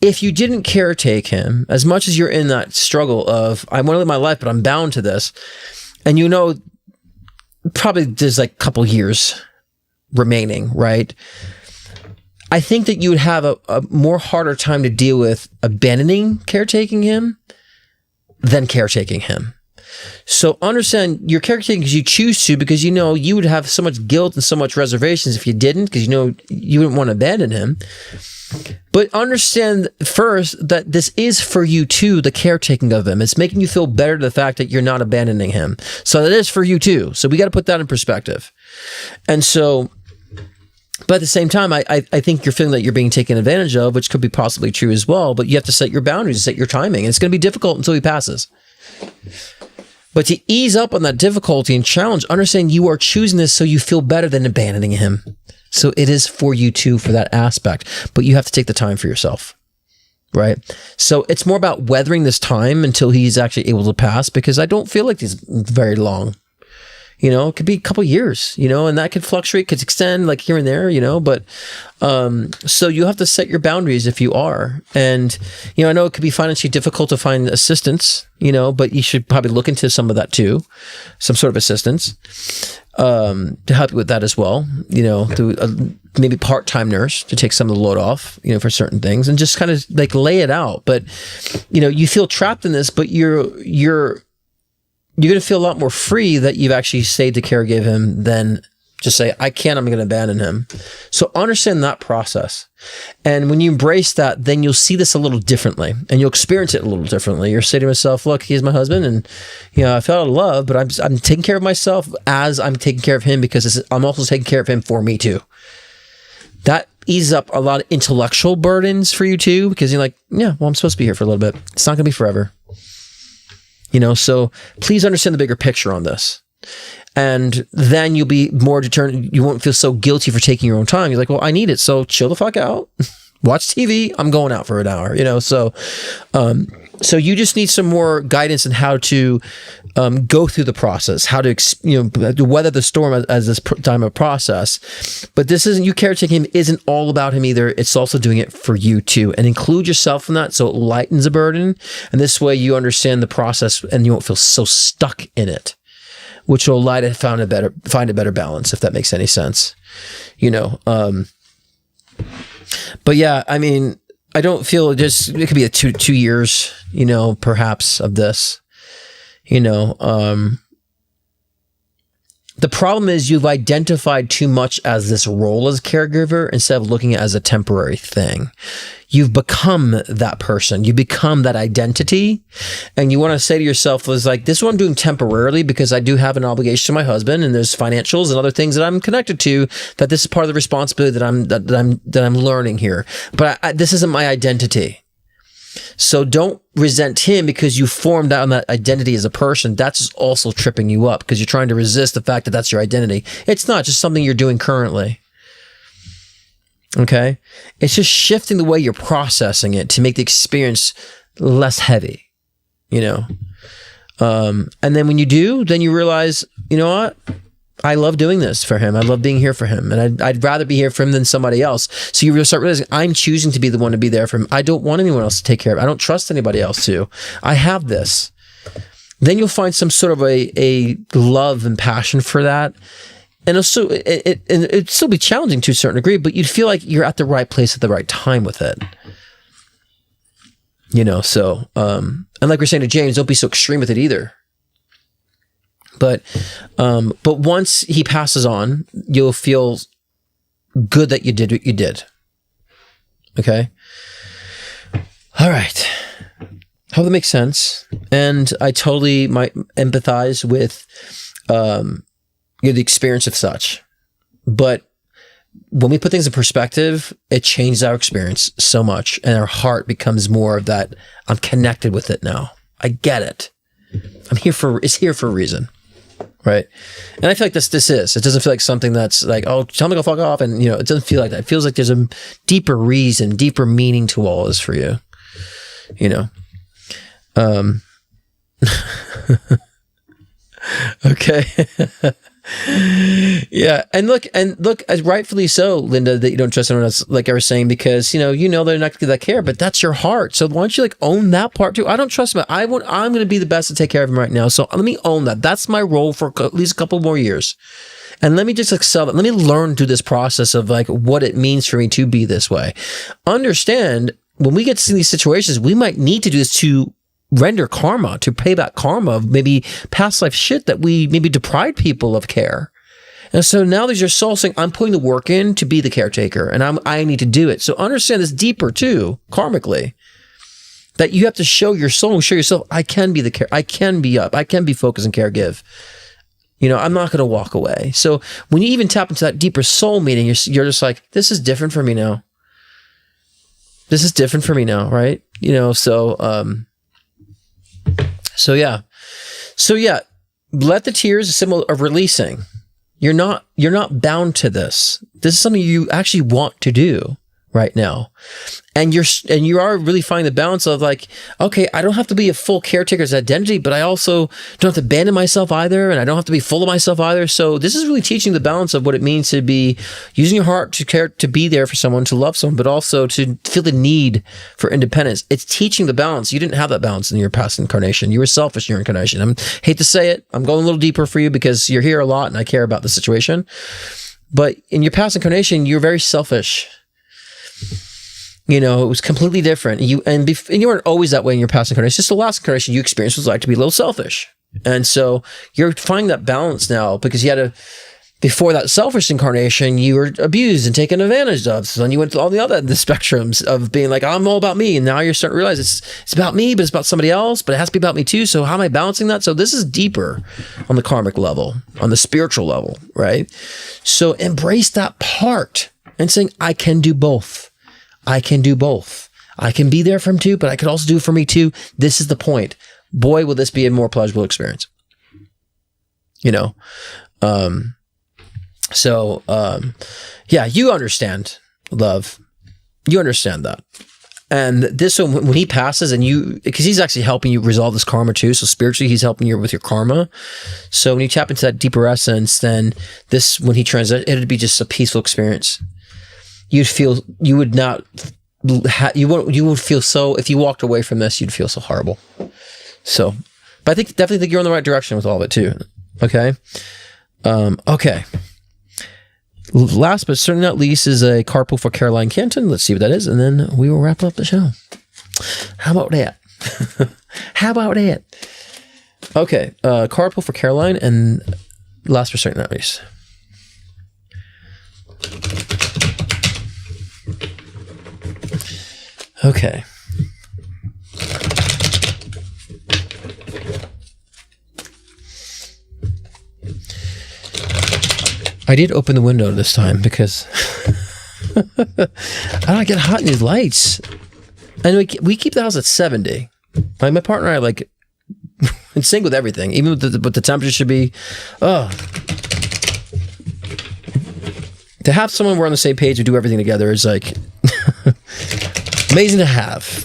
If you didn't caretake him, as much as you're in that struggle of, I want to live my life, but I'm bound to this, and probably there's like a couple years remaining, right? I think that you would have a more harder time to deal with abandoning caretaking him than caretaking him. So understand you're caretaking because you choose to, because you would have so much guilt and so much reservations if you didn't, because you wouldn't want to abandon him. But understand first that this is for you too, the caretaking of him. It's making you feel better to the fact that you're not abandoning him. So that is for you too. So we got to put that in perspective. And so, but at the same time, I think you're feeling that you're being taken advantage of, which could be possibly true as well. But you have to set your boundaries, set your timing. And it's going to be difficult until he passes. But to ease up on that difficulty and challenge, understand you are choosing this so you feel better than abandoning him. So it is for you too, for that aspect, but you have to take the time for yourself, right? So it's more about weathering this time until he's actually able to pass, because I don't feel like it's very long. It could be a couple years, and that could fluctuate, could extend like here and there, but, so you have to set your boundaries if you are. And, I know it could be financially difficult to find assistance, but you should probably look into some of that too, some sort of assistance, to help you with that as well, through maybe part-time nurse to take some of the load off, for certain things, and just kind of like lay it out. But, you feel trapped in this, but you're going to feel a lot more free that you've actually stayed to caregive him than just say, I'm going to abandon him. So understand that process. And when you embrace that, then you'll see this a little differently and you'll experience it a little differently. You're saying to yourself, look, he's my husband and, I fell out of love, but I'm taking care of myself as I'm taking care of him, because I'm also taking care of him for me too. That eases up a lot of intellectual burdens for you too, because you're like, yeah, well, I'm supposed to be here for a little bit. It's not going to be forever. So please understand the bigger picture on this. And then you'll be more determined. You won't feel so guilty for taking your own time. You're like, well, I need it. So chill the fuck out, watch TV. I'm going out for an hour, so you just need some more guidance on how to go through the process, how to, weather the storm as this time of process. But this isn't, you caretaking him isn't all about him either. It's also doing it for you too. And include yourself in that so it lightens the burden. And this way you understand the process and you won't feel so stuck in it, which will allow you to find a better balance, if that makes any sense. But yeah, I mean, I don't feel it could be a two years, perhaps of this, the problem is you've identified too much as this role as caregiver instead of looking at it as a temporary thing. You've become that person. You become that identity. And you want to say to yourself, this is what I'm doing temporarily because I do have an obligation to my husband and there's financials and other things that I'm connected to, that this is part of the responsibility that I'm learning here. But this isn't my identity. So don't resent him because you formed out on that identity as a person. That's also tripping you up because you're trying to resist the fact that that's your identity. It's not just something you're doing currently. Okay? It's just shifting the way you're processing it to make the experience less heavy, And then when you do, then you realize, you know what? I love doing this for him. I love being here for him. And I'd rather be here for him than somebody else. So you really start realizing I'm choosing to be the one to be there for him. I don't want anyone else to take care of it. I don't trust anybody else to. I have this. Then you'll find some sort of a love and passion for that. And also, it'd still be challenging to a certain degree, but you'd feel like you're at the right place at the right time with it. You know, so, and like we're saying to James, don't be so extreme with it either. But once he passes on, you'll feel good that you did what you did. Okay? All right. Hope that makes sense. And I totally might empathize with the experience of such. But when we put things in perspective, it changes our experience so much. And our heart becomes more of that, I'm connected with it now. I get it. It's here for a reason. Right. And I feel like this is. It doesn't feel like something that's like, oh, tell me to go fuck off. And, you know, it doesn't feel like that. It feels like there's a deeper reason, deeper meaning to all this for you. You know. Okay. Yeah. And look, as rightfully so, Linda, that you don't trust anyone else, like I was saying, because, you know, they're not going to that care, but that's your heart. So why don't you like own that part too? I don't trust him. I'm going to be the best to take care of him right now. So let me own that. That's my role for at least a couple more years. And let me just excel that. Let me learn through this process of like what it means for me to be this way. Understand when we get to these situations, we might need to do this to render karma, to pay back karma of maybe past life shit that we maybe deprived people of care. And so now there's your soul saying, I'm putting the work in to be the caretaker and I need to do it. So understand this deeper too, karmically, that you have to show your soul, show yourself, I can be I can be up, I can be focused and care give. You know, I'm not going to walk away. So when you even tap into that deeper soul meaning, you're just like, this is different for me now. This is different for me now, right? You know, so yeah, let the tears, a symbol of releasing. You're not bound to this. This is something you actually want to do right now. And you are really finding the balance of like, okay, I don't have to be a full caretaker's identity, but I also don't have to abandon myself either. And I don't have to be full of myself either. So this is really teaching the balance of what it means to be using your heart to care, to be there for someone, to love someone, but also to feel the need for independence. It's teaching the balance. You didn't have that balance in your past incarnation. You were selfish in your incarnation. I hate to say it. I'm going a little deeper for you because you're here a lot and I care about the situation. But in your past incarnation, you're very selfish. You know, it was completely different. You weren't always that way in your past incarnation. It's just the last incarnation you experienced was like to be a little selfish. And so you're finding that balance now because you had before that selfish incarnation, you were abused and taken advantage of. So then you went to all the spectrums of being like, I'm all about me. And now you're starting to realize it's about me, but it's about somebody else, but it has to be about me too. So how am I balancing that? So this is deeper on the karmic level, on the spiritual level, right? So embrace that part and saying, I can do both. I can do both. I can be there for him too, but I can also do it for me too. This is the point. Boy, will this be a more pleasurable experience. You know? Yeah, you understand, love. You understand that. And this one, when he passes and because he's actually helping you resolve this karma too. So spiritually, he's helping you with your karma. So when you tap into that deeper essence, then when he transitions, it'd be just a peaceful experience. You would feel so, if you walked away from this, you'd feel so horrible. So, but I definitely think you're in the right direction with all of it too. Okay. Okay. Last but certainly not least is a carpool for Caroline Canton. Let's see what that is. And then we will wrap up the show. How about that? How about that? Okay. Carpool for Caroline and last but certainly not least. Okay. I did open the window this time because I don't get hot in these lights. And we keep the house at 70. Like my partner and I like in sync with everything, even with what the temperature should be. Oh. To have someone we're on the same page, we do everything together is like amazing to have.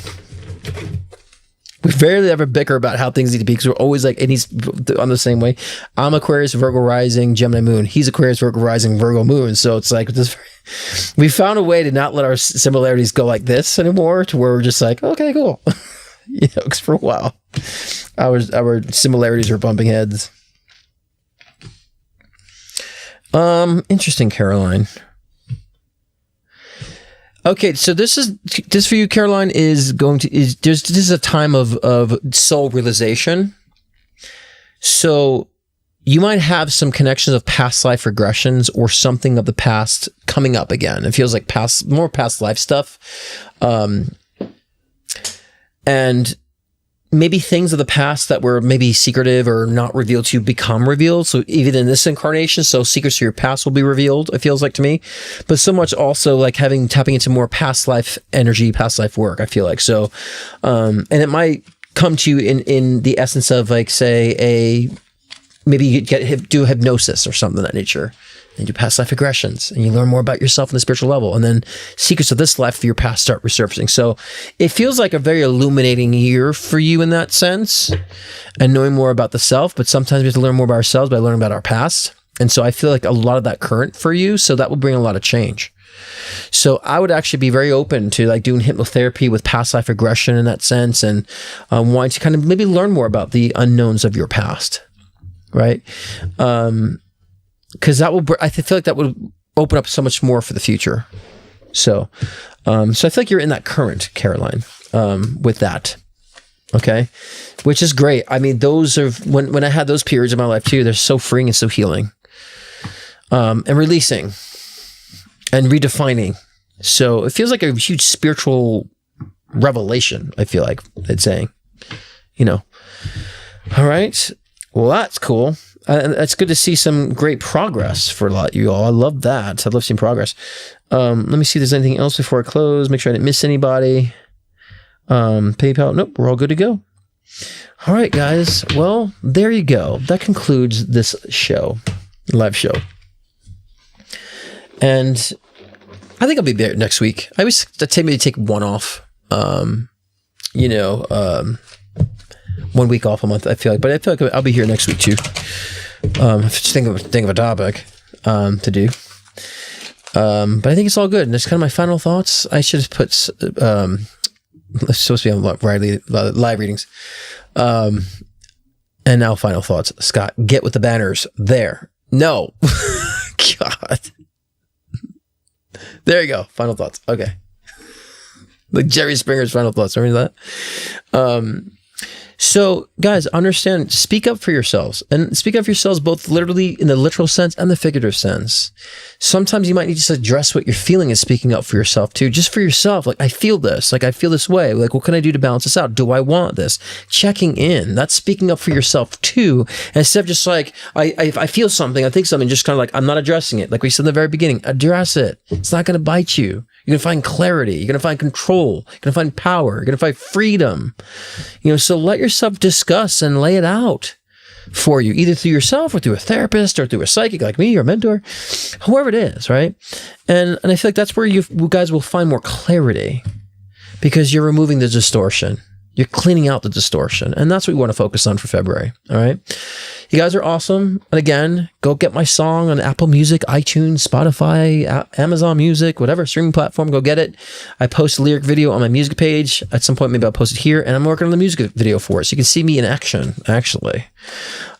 We rarely ever bicker about how things need to be because we're always like, and he's on the same way. I'm Aquarius, Virgo rising, Gemini moon. He's Aquarius, Virgo rising, Virgo moon. So it's like this. We found a way to not let our similarities go like this anymore, to where we're just like, okay, cool. You know, because for a while, our similarities were bumping heads. Interesting, Caroline. Okay, so this for you, Caroline, this is a time of soul realization. So you might have some connections of past life regressions or something of the past coming up again. It feels like more past life stuff. And maybe things of the past that were maybe secretive or not revealed to you become revealed. So even in this incarnation, so secrets of your past will be revealed, it feels like to me. But so much also like tapping into more past life energy, past life work, I feel like. So, and it might come to you in the essence of like, say, maybe you do hypnosis or something of that nature. And do past life regressions, and you learn more about yourself on the spiritual level, and then secrets of this life for your past start resurfacing. So it feels like a very illuminating year for you in that sense, and knowing more about the self. But sometimes we have to learn more about ourselves by learning about our past. And so I feel like a lot of that current for you. So that will bring a lot of change. So I would actually be very open to like doing hypnotherapy with past life regression in that sense, and wanting to kind of maybe learn more about the unknowns of your past, right? Because I feel like that would open up so much more for the future. So I feel like you're in that current, Caroline, with that. Okay. Which is great. I mean, those are, when I had those periods in my life too, they're so freeing and so healing, and releasing and redefining. So it feels like a huge spiritual revelation. I feel like it's saying, you know, all right, well, that's cool. It's good to see some great progress for a lot of you all. I love that. I love seeing progress. Let me see if there's anything else before I close. Make sure I didn't miss anybody. PayPal. Nope. We're all good to go. All right, guys. Well, there you go. That concludes this live show. And I think I'll be there next week. I always maybe take one off. 1 week off a month, I feel like. But I feel like I'll be here next week too. Just think of a topic to do. But I think it's all good. And that's kind of my final thoughts. I should have put it's supposed to be on live readings. And now final thoughts. Scott, get with the banners. There. No. God. There you go. Final thoughts. Okay. Like Jerry Springer's final thoughts. Remember that? So, guys, understand, speak up for yourselves, and speak up for yourselves both literally in the literal sense and the figurative sense. Sometimes you might need to address what you're feeling and speaking up for yourself too, just for yourself. Like, I feel this, way. Like, what can I do to balance this out? Do I want this? Checking in. That's speaking up for yourself too. And instead of just like, I feel something, I think something, just kind of like, I'm not addressing it. Like we said in the very beginning, address it. It's not going to bite you. You're going to find clarity. You're going to find control. You're going to find power. You're going to find freedom. So let yourself discuss and lay it out for you, either through yourself or through a therapist or through a psychic like me or a mentor, whoever it is, right? And I feel like that's where you guys will find more clarity, because you're removing the distortion. You're cleaning out the distortion. And that's what we want to focus on for February. All right. You guys are awesome. And again, go get my song on Apple Music, iTunes, Spotify, Amazon Music, whatever streaming platform, go get it. I post a lyric video on my music page. At some point, maybe I'll post it here, and I'm working on the music video for it. So you can see me in action, actually.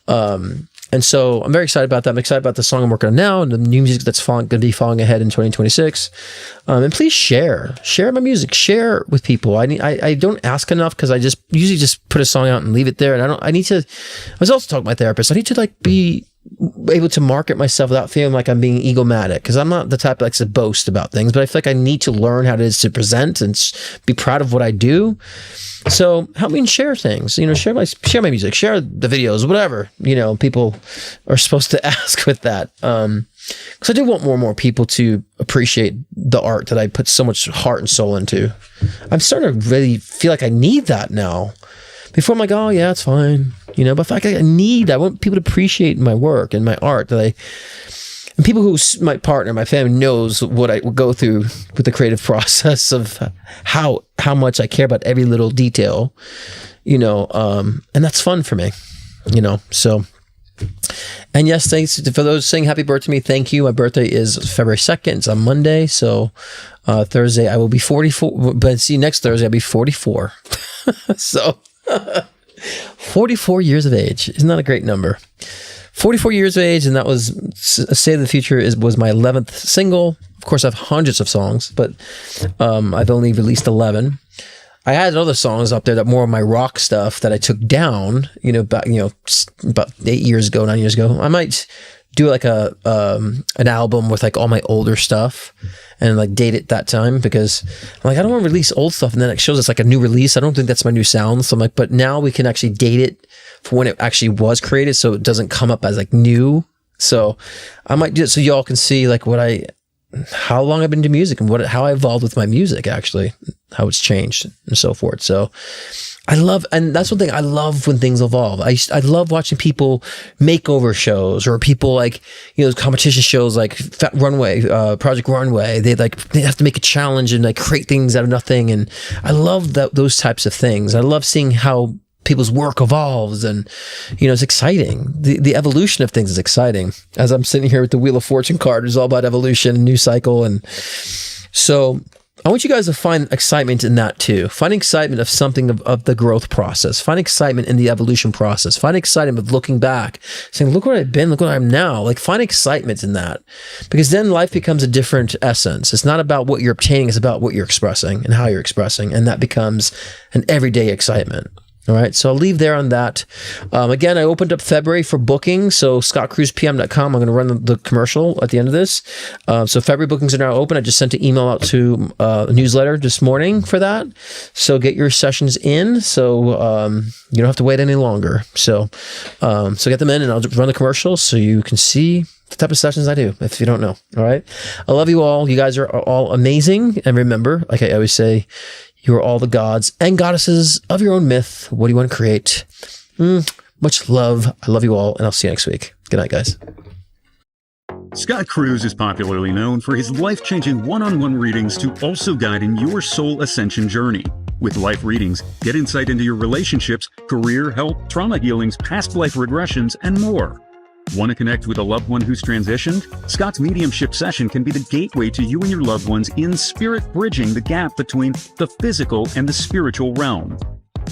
And so I'm very excited about that. I'm excited about the song I'm working on now and the new music that's going to be following ahead in 2026. And please share my music, share with people. I don't ask enough, because I usually just put a song out and leave it there. And I was also talking to my therapist. I need to like be able to market myself without feeling like I'm being egomatic, because I'm not the type that likes to boast about things, but I feel like I need to learn how it is to present and be proud of what I do. So help me and share things, share my music, share the videos, whatever, people are supposed to ask with that. Because I do want more and more people to appreciate the art that I put so much heart and soul into. I'm starting to really feel like I need that now. Before I'm like, oh yeah, it's fine, but I feel like I want people to appreciate my work and my art and people who, my partner, my family knows what I go through with the creative process of how much I care about every little detail. and that's fun for me, so. And yes, thanks for those saying happy birthday to me. Thank you. My birthday is February 2nd. It's on Monday. So Thursday I will be 44. But see, next Thursday I'll be 44. So 44 years of age. Isn't that a great number? 44 years of age. And that was State of the Future was my 11th single. Of course, I have hundreds of songs, but I've only released 11. I had other songs up there that more of my rock stuff that I took down, about 8 years ago, 9 years ago. I might do like an album with like all my older stuff and like date it that time, because I'm like, I don't want to release old stuff and then it shows it's like a new release. I don't think that's my new sound. So I'm like, but now we can actually date it for when it actually was created, so it doesn't come up as like new. So I might do it so y'all can see like how long I've been doing music and how I evolved with my music, actually, how it's changed and so forth. So and that's one thing I love when things evolve. I love watching people makeover shows, or people like, those competition shows like Project Runway. They have to make a challenge and like create things out of nothing. And I love those types of things. I love seeing how people's work evolves, and it's exciting. The evolution of things is exciting. As I'm sitting here with the Wheel of Fortune card, it's all about evolution and new cycle. And so I want you guys to find excitement in that too. Find excitement of something of the growth process. Find excitement in the evolution process. Find excitement of looking back, saying, look what I've been, look what I am now. Like, find excitement in that, because then life becomes a different essence. It's not about what you're obtaining, it's about what you're expressing and how you're expressing. And that becomes an everyday excitement. All right, so I'll leave there on that. Again, I opened up Febrary for booking, so scottcruzepm.com. I'm going to run the commercial at the end of this. So Febrary bookings are now open. I just sent an email out to a newsletter this morning for that. So get your sessions in, so you don't have to wait any longer. So get them in, and I'll run the commercial so you can see the type of sessions I do, if you don't know. All right, I love you all. You guys are all amazing. And remember, like I always say, you are all the gods and goddesses of your own myth. What do you want to create? Much love. I love you all, and I'll see you next week. Good night, guys. Scott Cruz is popularly known for his life-changing one-on-one readings to also guide in your soul ascension journey. With life readings, get insight into your relationships, career, health, trauma healings, past life regressions, and more. Want to connect with a loved one who's transitioned? Scott's mediumship session can be the gateway to you and your loved ones in spirit, bridging the gap between the physical and the spiritual realm.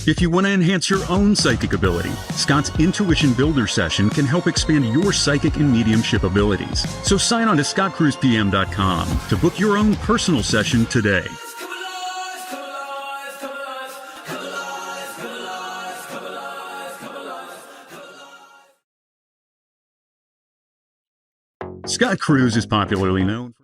If you want to enhance your own psychic ability, Scott's Intuition Builder session can help expand your psychic and mediumship abilities. So sign on to scottcruzepm.com to book your own personal session today. Scott Cruz is popularly known for